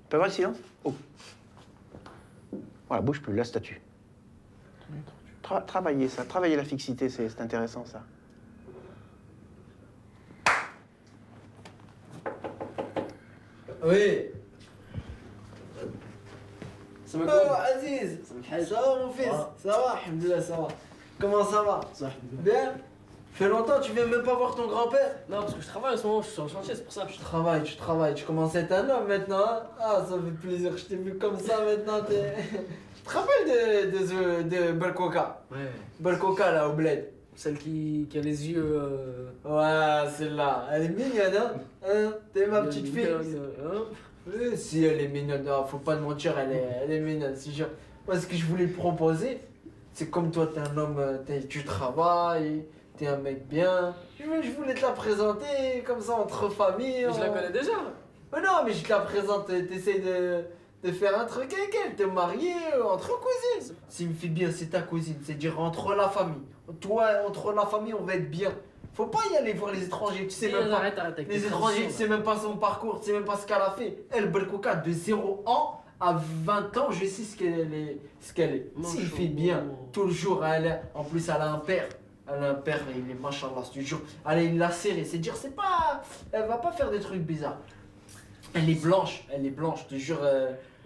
Pas vrai, silence. Oh. Voilà, bouge plus, la statue. Travaillez ça, travaillez la fixité, c'est intéressant ça. Oui. Ça me Oh, Aziz. Ça va, mon fils? Ça va, alhamdoulilah, ça va. Comment ça va? Bien? Fait longtemps, tu viens même pas voir ton grand-père? Non, parce que je travaille en ce moment, je suis sur le chantier, c'est pour ça. Tu travailles. Tu commences à être un homme maintenant, hein? Ah, ça fait plaisir, je t'ai vu comme ça maintenant. Tu te rappelles de Balkoka? Ouais. Balkoka, là, au bled. Celle qui a les yeux. Ouais, celle-là. Elle est mignonne, hein? T'es ma petite fille. Oui, si, elle est mignonne. Non, faut pas te mentir, elle est mignonne, c'est sûr. Moi, ce que je voulais te proposer, c'est comme toi, t'es un homme, tu travailles, t'es un mec bien. Je voulais te la présenter, comme ça, entre familles. Mais je la connais déjà. Mais non, mais je te la présente, t'essayes de faire un truc avec elle, t'es marié, entre cousines. S'il me fait bien, c'est ta cousine, c'est-à-dire entre la famille. Toi, entre la famille, on va être bien. Faut pas y aller voir les étrangers, tu sais même pas. Arrête avec Les tes étrangers, tu transitions, sais même pas son parcours, tu sais même pas ce qu'elle a fait. Elle, Belkouka, de 0 ans à 20 ans, je sais ce qu'elle est. S'il fait bien, tout le jour, en plus, elle a un père. Elle a un père, il est machallah, je te jure. Elle l'a serré, c'est dire, c'est pas. Elle va pas faire des trucs bizarres. Elle est blanche, je te jure.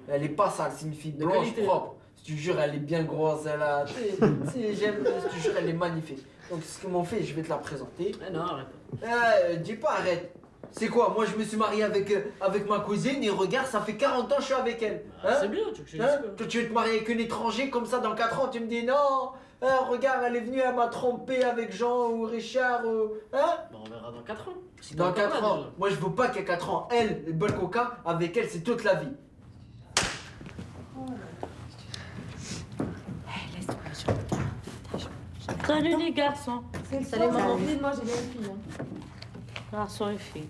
Elle est pas sale, c'est une fille blanche, qualité. propre. Je te jure, elle est bien grosse, elle a. J'aime, je te jure, elle est magnifique. Donc, ce qu'ils m'ont fait, je vais te la présenter. Non, arrête. Dis pas arrête. C'est quoi? Moi, je me suis marié avec ma cousine et regarde, ça fait 40 ans que je suis avec elle. Hein? C'est bien, tu veux que je dise quoi? Tu veux te marier avec un étranger comme ça dans 4 ans, tu me dis non. Regarde, elle est venue, elle m'a trompé avec Jean ou Richard ou. Hein? Bah, on verra dans 4 ans. Si Dans t'es encore 4 là, ans. déjà. Moi, je veux pas qu'il y ait 4 ans. Elle, le bol coca, avec elle, c'est toute la vie. Salut les garçons. Salut maman, venez de manger, j'ai une fille. Garçons et filles.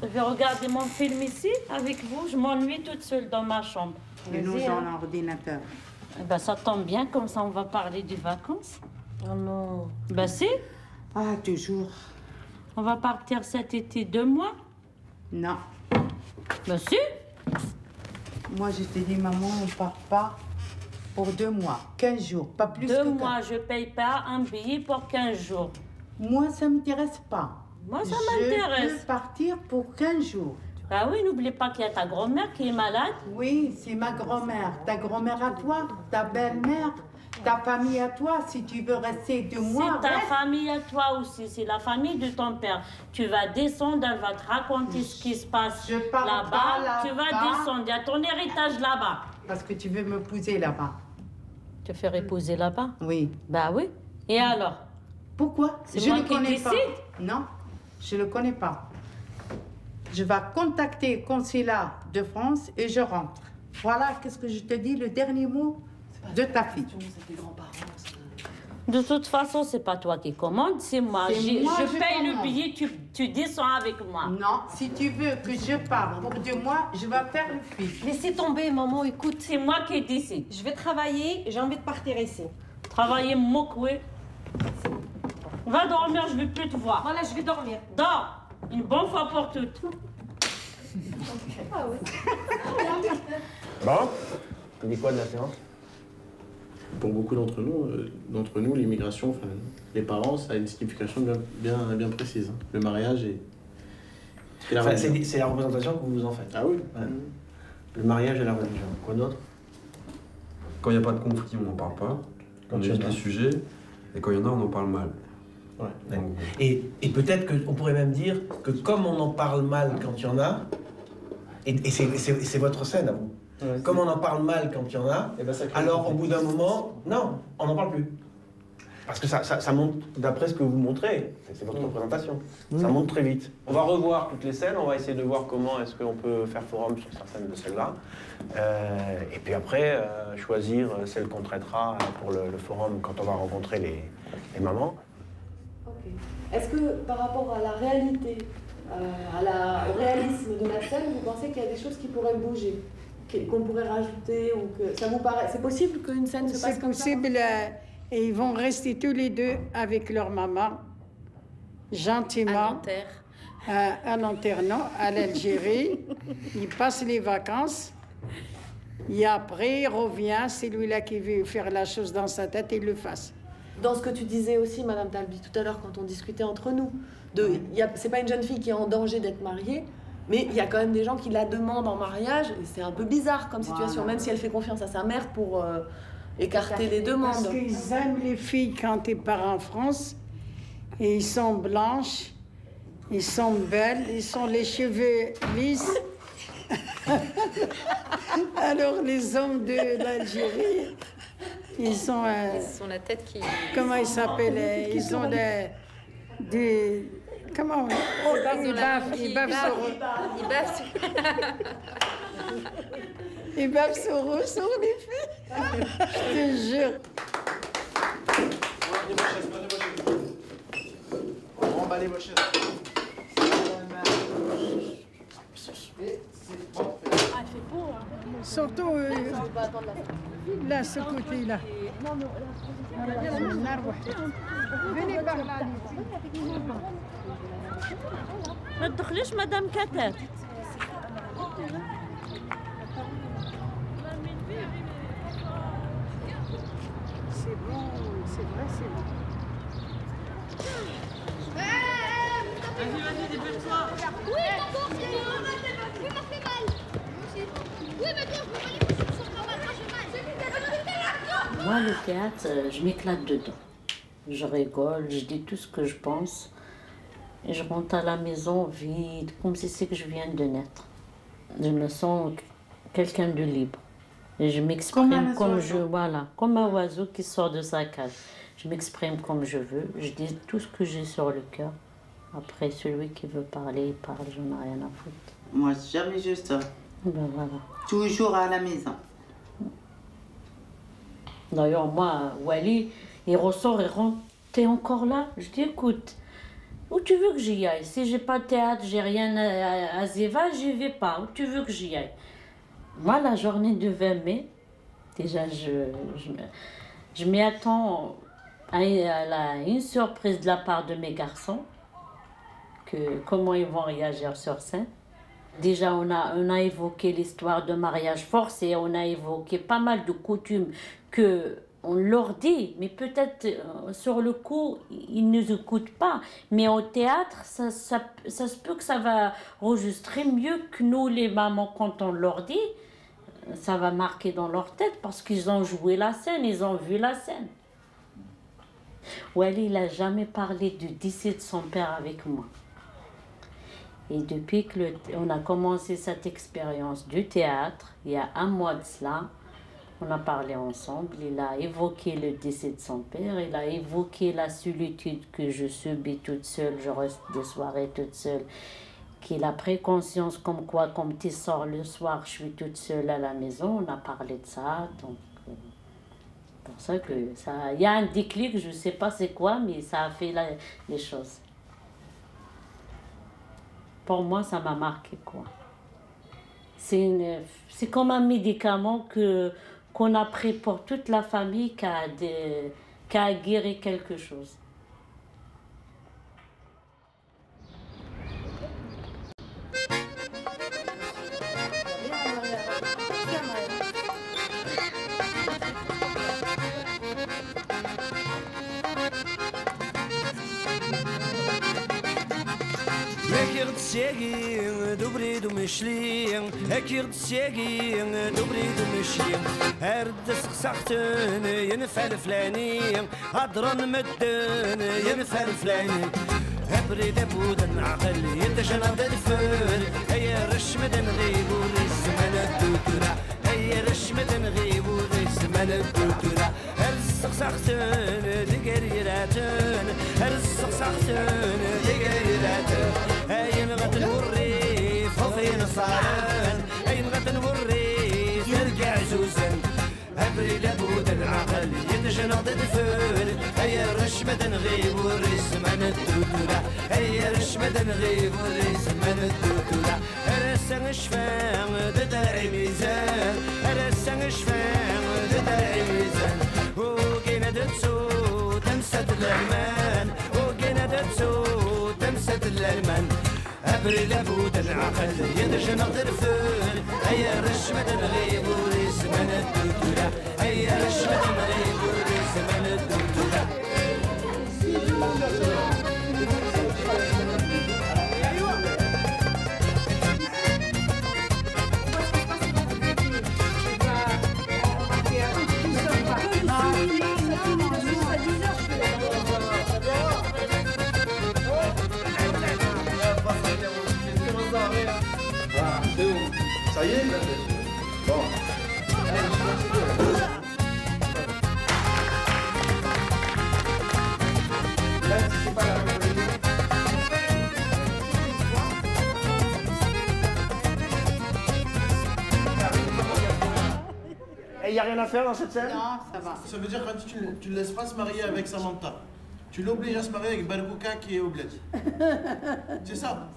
Je vais regarder mon film ici avec vous. Je m'ennuie toute seule dans ma chambre. Et nous Vas-y, dans hein. l'ordinateur. Eh ben, ça tombe bien, comme ça on va parler des vacances. Oh non. Ben si. Ah, toujours. On va partir cet été 2 mois. Non. Ben si. Moi, je te dis, maman, on part pas pour 2 mois, 15 jours, pas plus 2 que mois, je paye pas un billet pour 15 jours. Moi, ça m'intéresse pas. Moi, ça Je m'intéresse. veux partir pour 15 jours. Ah oui, n'oublie pas qu'il y a ta grand-mère qui est malade. Oui, c'est ma grand-mère. Ta grand-mère à toi, ta belle-mère, ta famille à toi. Si tu veux rester 2 mois, C'est ta reste. famille à toi aussi, c'est la famille de ton père. Tu vas descendre, elle va te raconter ce qui se passe pars là-bas. pas Tu vas là-bas. descendre, il y a ton héritage là-bas. Parce que tu veux m'épouser là-bas. Te faire épouser là-bas? Oui. Bah oui. Et alors? Pourquoi? C'est Je moi ne qui connais pas. décide? Non, je ne le connais pas. Je vais contacter le consulat de France et je rentre. Voilà, qu'est-ce que je te dis, le dernier mot de ta fille. De toute façon, c'est pas toi qui commande, c'est moi. C'est moi, Je je paye le commande. billet, tu descends avec moi. Non, si tu veux que je parte pour 2 mois, je vais faire le film. Laissez tomber, maman, écoute. C'est moi qui décide. Je vais travailler, j'ai envie de partir ici. Travailler mokwe. Va dormir, je vais plus te voir. Voilà, je vais dormir. Dors, une bonne fois pour toutes. Ah oui. Bon, tu dis quoi de la séance? Pour beaucoup d'entre nous, l'immigration, enfin, les parents, ça a une signification bien précise. Hein. Le mariage et la Enfin, religion. c'est la représentation que vous en faites. Ah oui. Ouais. Le mariage et la religion. Quoi d'autre? Quand il n'y a pas de conflit, on n'en parle pas. Quand On il y en évite a. les sujets. Et quand il y en a, on en parle mal. Ouais. Et peut-être qu'on pourrait même dire que comme on en parle mal quand il y en a, et c'est votre scène à vous, comme on en parle mal quand il y en a, alors au bout d'un moment, non, on n'en parle plus. Parce que ça monte, d'après ce que vous montrez, c'est votre représentation, ça monte très vite. On va revoir toutes les scènes, on va essayer de voir comment est-ce qu'on peut faire forum sur certaines de celles-là. Et puis après, choisir celle qu'on traitera pour le forum quand on va rencontrer les mamans. Ok. Est-ce que par rapport à la réalité, au réalisme de la scène, vous pensez qu'il y a des choses qui pourraient bouger, qu'on pourrait rajouter, ou que ça vous paraît... C'est possible qu'une scène se passe comme ça? C'est possible, et ils vont rester tous les deux avec leur maman, gentiment. À Nanterre, non, à l'Algérie. Ils passent les vacances. Et après, il revient, c'est lui-là qui veut faire la chose dans sa tête, il le fasse. Dans ce que tu disais aussi, Madame Talbi, tout à l'heure, quand on discutait entre nous, c'est pas une jeune fille qui est en danger d'être mariée, mais il y a quand même des gens qui la demandent en mariage, et c'est un peu bizarre comme situation, même si elle fait confiance à sa mère pour écarter les demandes. Parce qu'ils aiment les filles quand ils partent en France, et ils sont blanches, ils sont belles, ils ont les cheveux lisses. Alors les hommes de l'Algérie, ils ont la tête qui... Comment ils s'appellent? Ils ont des... Comment? Ils bavent sur eux. Ils bavent sur eux, sur les filles. Je te jure. On va emballer vos chaises. Ah, il fait beau, hein. Surtout là, ce côté-là. Venez par là. ما تدخليش مدام كتاب. C'est bon, c'est vrai, c'est bon. Vas-y, dépêche-toi. Oui, d'accord, c'est bon. Oui, m'a fait mal. Oui, mais toi, je peux pas les pousser sur le normal. Moi, j'ai mal. Moi, le théâtre, je m'éclate dedans. Je rigole, je dis tout ce que je pense. Et je rentre à la maison vide, comme si c'est que je viens de naître. Je me sens quelqu'un de libre. Et je m'exprime comme je... Voilà, comme un oiseau qui sort de sa cage. Je m'exprime comme je veux, je dis tout ce que j'ai sur le cœur. Après, celui qui veut parler, il parle, je n'ai rien à foutre. Moi, jamais je sors. Ben voilà. Toujours à la maison. D'ailleurs, moi, Wally, il ressort et rentre. T'es encore là? Je dis, écoute, où tu veux que j'y aille? Si j'ai pas de théâtre, j'ai rien à Zéva, j'y vais pas. Où tu veux que j'y aille? Moi, la journée de 20 mai, déjà, je m'y attends à une surprise de la part de mes garçons, comment ils vont réagir sur scène. Déjà, on a évoqué l'histoire de mariage forcé, on a évoqué pas mal de coutumes qu'on leur dit, mais peut-être sur le coup, ils ne nous écoutent pas. Mais au théâtre, ça se peut que ça va enregistrer mieux que nous, les mamans, quand on leur dit. Ça va marquer dans leur tête parce qu'ils ont joué la scène, ils ont vu la scène. Wally, il n'a jamais parlé du décès de son père avec moi. Et depuis qu'on a commencé cette expérience du théâtre, il y a un mois de cela, on a parlé ensemble. Il a évoqué le décès de son père, il a évoqué la solitude que je subis toute seule, je reste des soirées toute seule. Qu'il a pris conscience comme quoi, comme tu sors le soir, je suis toute seule à la maison, on a parlé de ça, donc c'est pour ça que il y a un déclic, je ne sais pas c'est quoi, mais ça a fait les choses. Pour moi, ça m'a marqué, quoi. C'est comme un médicament qu'on a pris pour toute la famille qui a guéri quelque chose. سياقين دوبريد ومشلين أكيد سياقين دوبريد ومشلين هرد سقسقتن ينفع الفلاني هضرن مدن ينفع الفلاني هبريد أبودن عقل يتجنى الفل هيا رش مدن غيب وريس من الدوترة هيا رش مدن غيب وريس من الدوترة السخسختن دقريراتن السخسختن دقريراتن أين غد الوريف فين صارن أين غد الوريف ترجع زوزن أبري لابود العقل يدجن غد الفول هيا رشمة نغيب وريس من الدودولة هيا رشمة نغيب وريس من الدودولة رسن شفان ددعي ميزان رسن شفان ددعي ميزان وكينا دتسو تمسد الألمان وكينا دتسو تمسد الألمان أبري لابود العقل يدجن غد الفول هيا رشمة نغيب وريس من الدودولة هيا رشمة نغيب وريس من الدودولة Ça y est? Bon. Là, c'est pas la même religion. Et il n'y a rien à faire dans cette scène? Non, ça va. Ça veut dire que tu ne laisses pas se marier avec Samantha. Tu l'obliges à se marier avec Barkouka qui est au bled. C'est ça.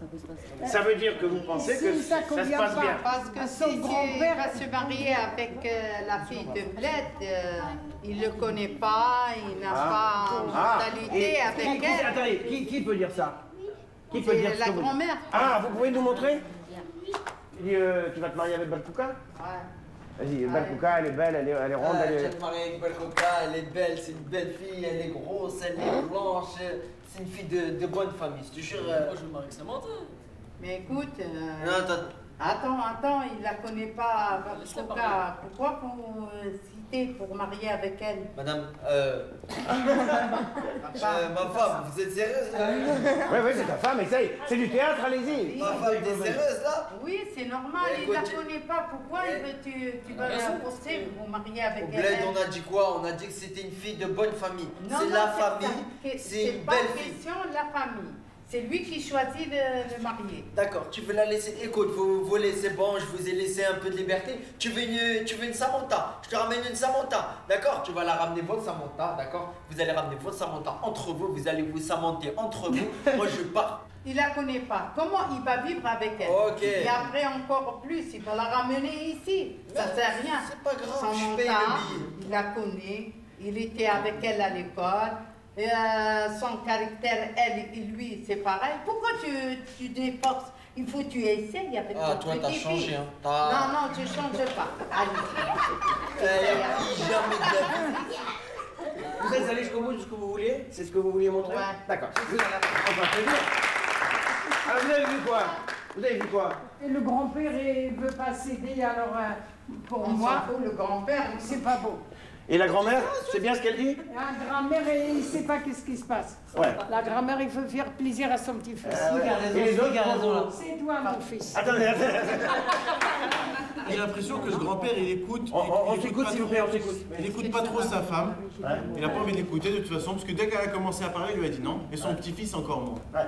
Ça veut dire que vous pensez que ça se passe bien. Parce que son grand-père va se marier avec la fille de Bled, il ne le connaît pas, il n'a pas mentalité avec elle. Attendez, qui peut dire ça? Qui peut C'est dire la ce que vous dites? grand-mère. Ah, vous pouvez nous montrer? Il dit, tu vas te marier avec Barkouka? Ouais. Vas-y, Barkouka, elle est belle, elle est ronde, elle Je vais est... te marier avec Barkouka, elle est belle, c'est une belle fille, elle est grosse, elle est blanche, c'est une fille de bonne famille, je te jure. Moi, je veux me marier avec Samantha. Mais écoute, Non, attends, il la connaît pas, Barkouka. Pourquoi pour citer pour marier avec elle? Madame, ma femme, vous êtes sérieuse là? Oui, c'est ta femme, essaye. C'est du théâtre, allez-y. Ma femme, t'es sérieuse là? Oui, c'est normal, il la connaît pas. Pourquoi tu vas la forcer pour marier avec Au elle? bled, on a dit quoi? On a dit que c'était une fille de bonne famille. Non, C'est non, la famille, c'est une pas belle une fille. question de la famille. C'est lui qui choisit de marier. D'accord, tu veux la laisser. Écoute, vous laissez bon, je vous ai laissé un peu de liberté. Tu veux une Samantha. Je te ramène une Samantha. D'accord? Tu vas la ramener votre Samantha, d'accord? Vous allez ramener votre Samantha entre vous, vous allez vous samanter entre vous. Moi je pars. Il la connaît pas. Comment il va vivre avec elle? Ok. Et après encore plus, il va la ramener ici. Ça sert à rien. C'est pas grave, je Samantha, paye le billet. il la connaît. Il était avec elle à l'école. Son caractère, elle et lui, c'est pareil. Pourquoi tu déforces? Il faut que tu essayes avec Ah, ton toi, t'as petit changé, fille. hein. Non, tu changes pas. Allez. Jamais de la vie. Vous êtes allé jusqu'au bout de ce que vous vouliez? C'est ce que vous vouliez montrer? Ouais. D'accord. On va très bien. Alors, vous avez vu quoi? Vous avez vu quoi? Et le grand-père veut pas céder, alors pour moi, le grand-père, c'est pas beau. Et la grand-mère, c'est bien ce qu'elle dit? La grand-mère, il ne sait pas qu'est-ce qui se passe. Ouais. La grand-mère, il faut faire plaisir à son petit-fils. Et les autres, C'est toi, mon fils. Attendez. J'ai l'impression que ce grand-père, il écoute. On s'écoute, s'il vous plaît, on s'écoute. Il écoute pas trop sa femme. Ouais. Il n'a pas envie d'écouter de toute façon, parce que dès qu'elle a commencé à parler, il lui a dit non. Et son petit-fils encore moins. Ouais.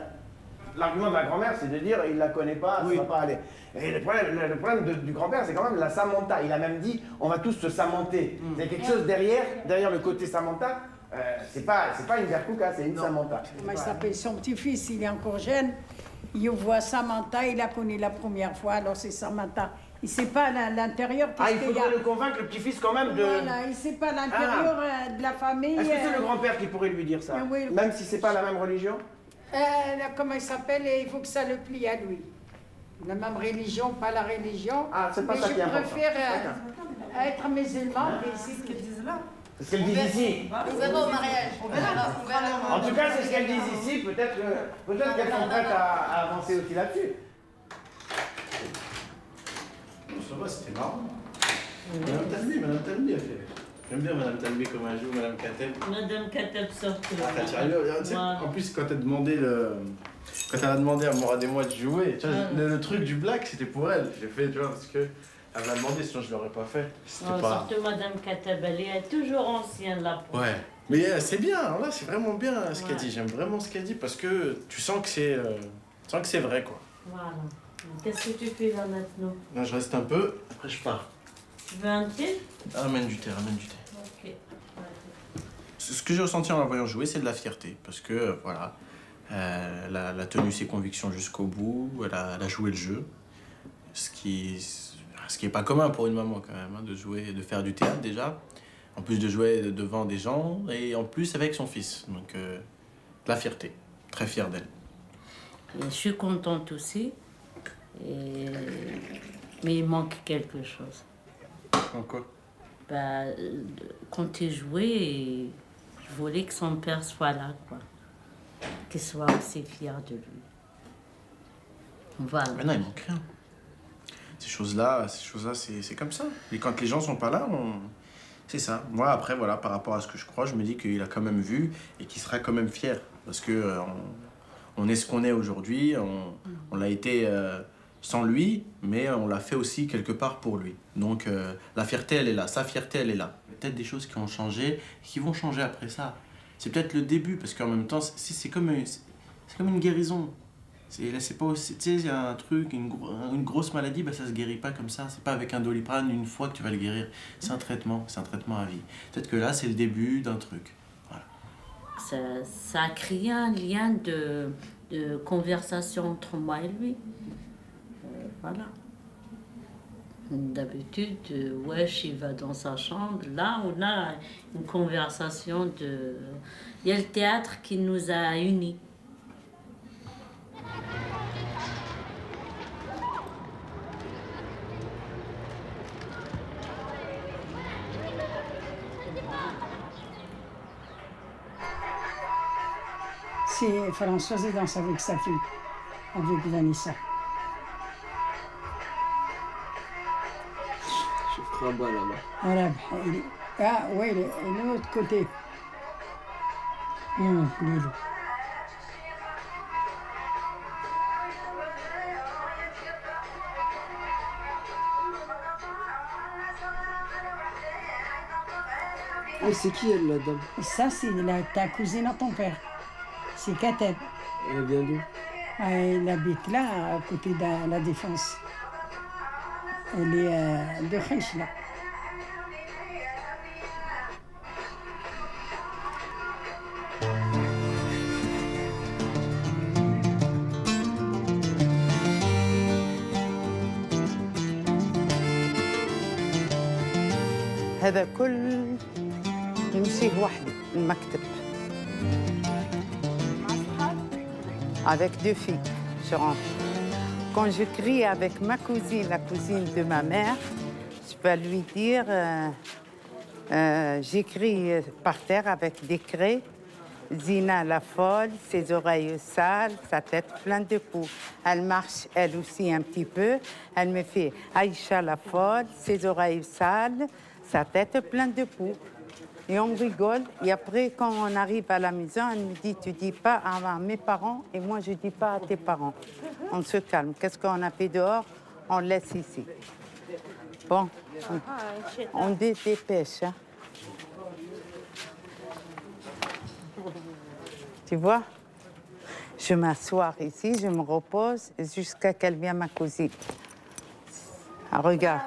L'argument de la grand-mère, c'est de dire il la connaît pas, ça va pas aller. Et le problème du grand-père, c'est quand même la Samantha. Il a même dit on va tous se samanter. Il y a quelque chose derrière le côté Samantha. C'est pas une Barkouka, c'est une Samantha. Comment il s'appelle? Son petit-fils, il est encore jeune. Il voit Samantha, il la connaît la première fois, alors c'est Samantha. Il ne sait pas l'intérieur. Ah, il faudrait le convaincre, le petit-fils, quand même, de... Voilà, il ne sait pas l'intérieur de la famille. Est-ce que c'est le grand-père qui pourrait lui dire ça? Oui. Même si c'est pas la même religion? Comment il s'appelle? Il faut que ça le plie à lui. La même religion, pas la religion. Ah, c'est pas mais ça qui est important. je préfère être musulman et c'est ce qu'ils disent là. C'est ce qu'elles disent ici. On verra au mariage. On verra. En tout cas, c'est ce qu'elles disent ici. Peut-être qu'elles sont prêtes à avancer aussi là-dessus. Ça va, c'était marrant. Madame Talbi a fait. J'aime bien Madame Talbi comment elle joue, Madame Kateb. Madame Kateb sort. En plus, quand elle a demandé à Morad et moi de jouer, tu vois, le truc du black, c'était pour elle. J'ai fait, tu vois, parce que Elle m'a demandé, sinon je l'aurais pas fait. C'était Non, pas... surtout Madame Katabali, elle est toujours ancienne là. Ouais. Mais c'est bien, alors là, c'est vraiment bien ce qu'elle dit. J'aime vraiment ce qu'elle dit parce que tu sens que c'est vrai, quoi. Voilà. Qu'est-ce que tu fais là maintenant? Là, je reste un peu, après je pars. Tu veux un thé? Ramène du thé, ramène du thé. Ok. Ce que j'ai ressenti en la voyant jouer, c'est de la fierté. Parce que, voilà, elle a tenu ses convictions jusqu'au bout, elle a joué le jeu. Ce qui est pas commun pour une maman, quand même, hein, de jouer, de faire du théâtre déjà. En plus de jouer devant des gens, et en plus avec son fils. Donc, de la fierté. Très fière d'elle. Je suis contente aussi. Mais il manque quelque chose. En quoi? Bah, quand il jouait, je voulais que son père soit là, quoi. Qu'il soit aussi fier de lui. Voilà. Mais non, il manque rien. Ces choses-là, c'est comme ça. Et quand les gens sont pas là, c'est ça. Moi, après, voilà, par rapport à ce que je crois, je me dis qu'il a quand même vu et qu'il sera quand même fier. Parce que on est ce qu'on est aujourd'hui. On l'a été sans lui, mais on l'a fait aussi quelque part pour lui. Donc, la fierté, elle est là. Sa fierté, elle est là. Peut-être des choses qui ont changé et qui vont changer après ça. C'est peut-être le début, parce qu'en même temps, c'est comme une guérison. C'est pas aussi, tu sais, il y a un truc, une grosse maladie, bah, ça se guérit pas comme ça. C'est pas avec un Doliprane une fois que tu vas le guérir. C'est un traitement à vie. Peut-être que là, c'est le début d'un truc. Voilà. Ça a créé un lien de conversation entre moi et lui. Voilà. D'habitude, Wesh, il va dans sa chambre. Là, on a une conversation de... Il y a le théâtre qui nous a unis. C'est Françoise qui danse avec sa fille, avec Vanessa. Je ferai un bas là-bas. Voilà. Ah oui, il est de l'autre côté. Lilo. Ah, c'est qui elle, la dame? Ça, c'est ta cousine à ton père. C'est Katel. Elle vient d'où? Elle habite là, à côté de la Défense. Elle est de Khenchla. هذا كل نمشيه وحدي المكتب. Avec deux filles, je rentre. Quand je crie avec ma cousine, la cousine de ma mère, je peux lui dire, j'écris par terre avec des craies, Zina la folle, ses oreilles sales, sa tête pleine de poux. Elle marche elle aussi un petit peu, elle me fait Aïcha la folle, ses oreilles sales, sa tête pleine de poux. Et on rigole. Et après, quand on arrive à la maison, elle me dit, tu dis pas à mes parents et moi, je dis pas à tes parents. On se calme. Qu'est-ce qu'on a fait dehors? On laisse ici. Bon, on dépêche. Hein. Tu vois? Je m'assois ici, je me repose jusqu'à qu'elle vienne ma cousine. Ah, regarde.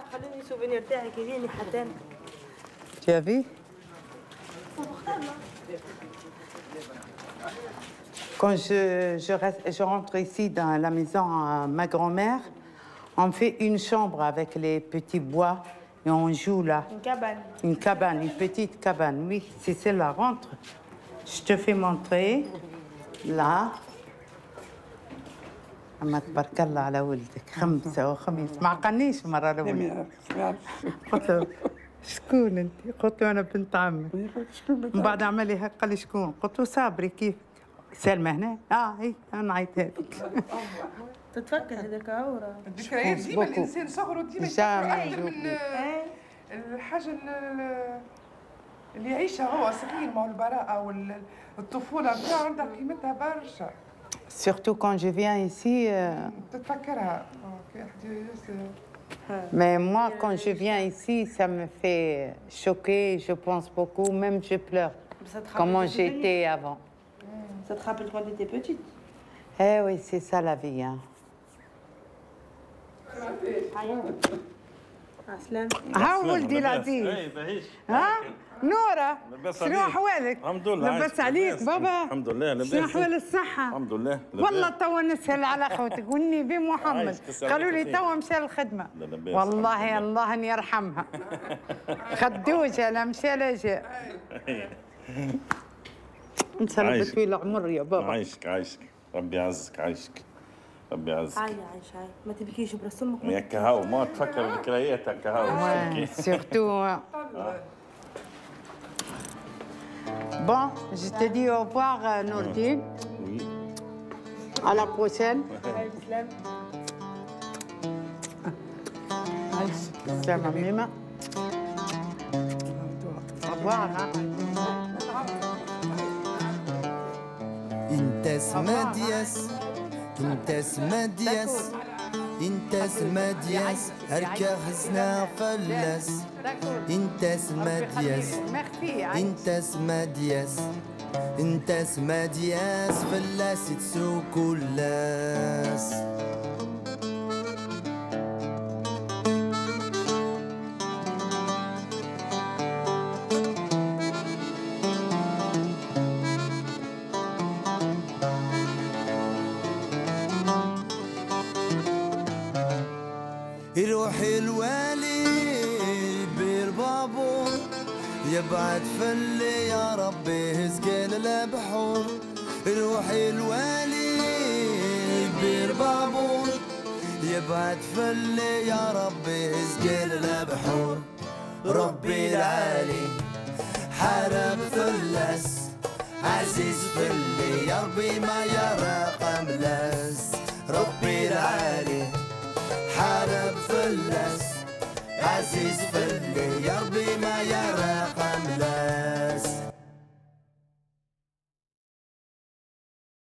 Tu as vu? Quand je rentre ici dans la maison à ma grand-mère, on fait une chambre avec les petits bois et on joue là. Une cabane. Une cabane, une petite cabane, oui. C'est celle-là, rentre. Je te fais montrer. Là. أما تبارك الله على ولدك 5 وخميس ما عقلنيش مرة الأولى قلت له شكون انت؟ قلت له انا بنت عمك من بعد عمل لي هيك قال لي شكون؟ قلت له صابري كيف؟ سلمى هنا؟ هي انا عيطها لك تتفكر هذاك عوره الذكريات ديما الانسان صغره ديما يفكر اكثر من الحاجه اللي يعيشها هو صغير. ما هو البراءه والطفوله بتاعه عندها قيمتها برشا. Surtout quand je viens ici. تتفكرها Mais moi, quand je viens ici, ça me fait choquer, je pense beaucoup, même je pleure. Comment j'étais avant. Ça te rappelle quand tu étais petite? Eh oui, c'est ça la vie. Hein. ها ولدي العزيز ها نورة شنو احوالك؟ الحمد لله لبس عليك بابا الحمد لله لباس شنو احوال الصحة؟ الحمد لله والله توا نسهل على خوتك والنبي محمد قالوا لي توا مشى للخدمة والله الله ان يرحمها خدوجة لا مشى لا جاء انت طويل العمر يا بابا عايشك عايشك ربي يعزك عايشك ربي يعزك عايش عاي ما تبكيش برا امك يا كهو ما تفكر ذكريات كهو surtout bon je te dis au revoir Nourdine oui à la prochaine سلام ميمة au revoir انت اسمها دياس انت اسمها دياس انت اسمها دياس هركا حزنا فلاس انت اسمها دياس انت اسمها دياس انت اسمها دياس فلاس تسوق اللاس يروح الوالي بالبابور يبعد فلي يا ربي هزقل البحور يروح الوالي بالبابور يبعد فلي يا ربي هزقل البحور ربي العالي حارب فلاس عزيز فلي يا ربي ما يرى قملاس ربي العالي حارب فلاس عزيز فلي يا ربي ما يرى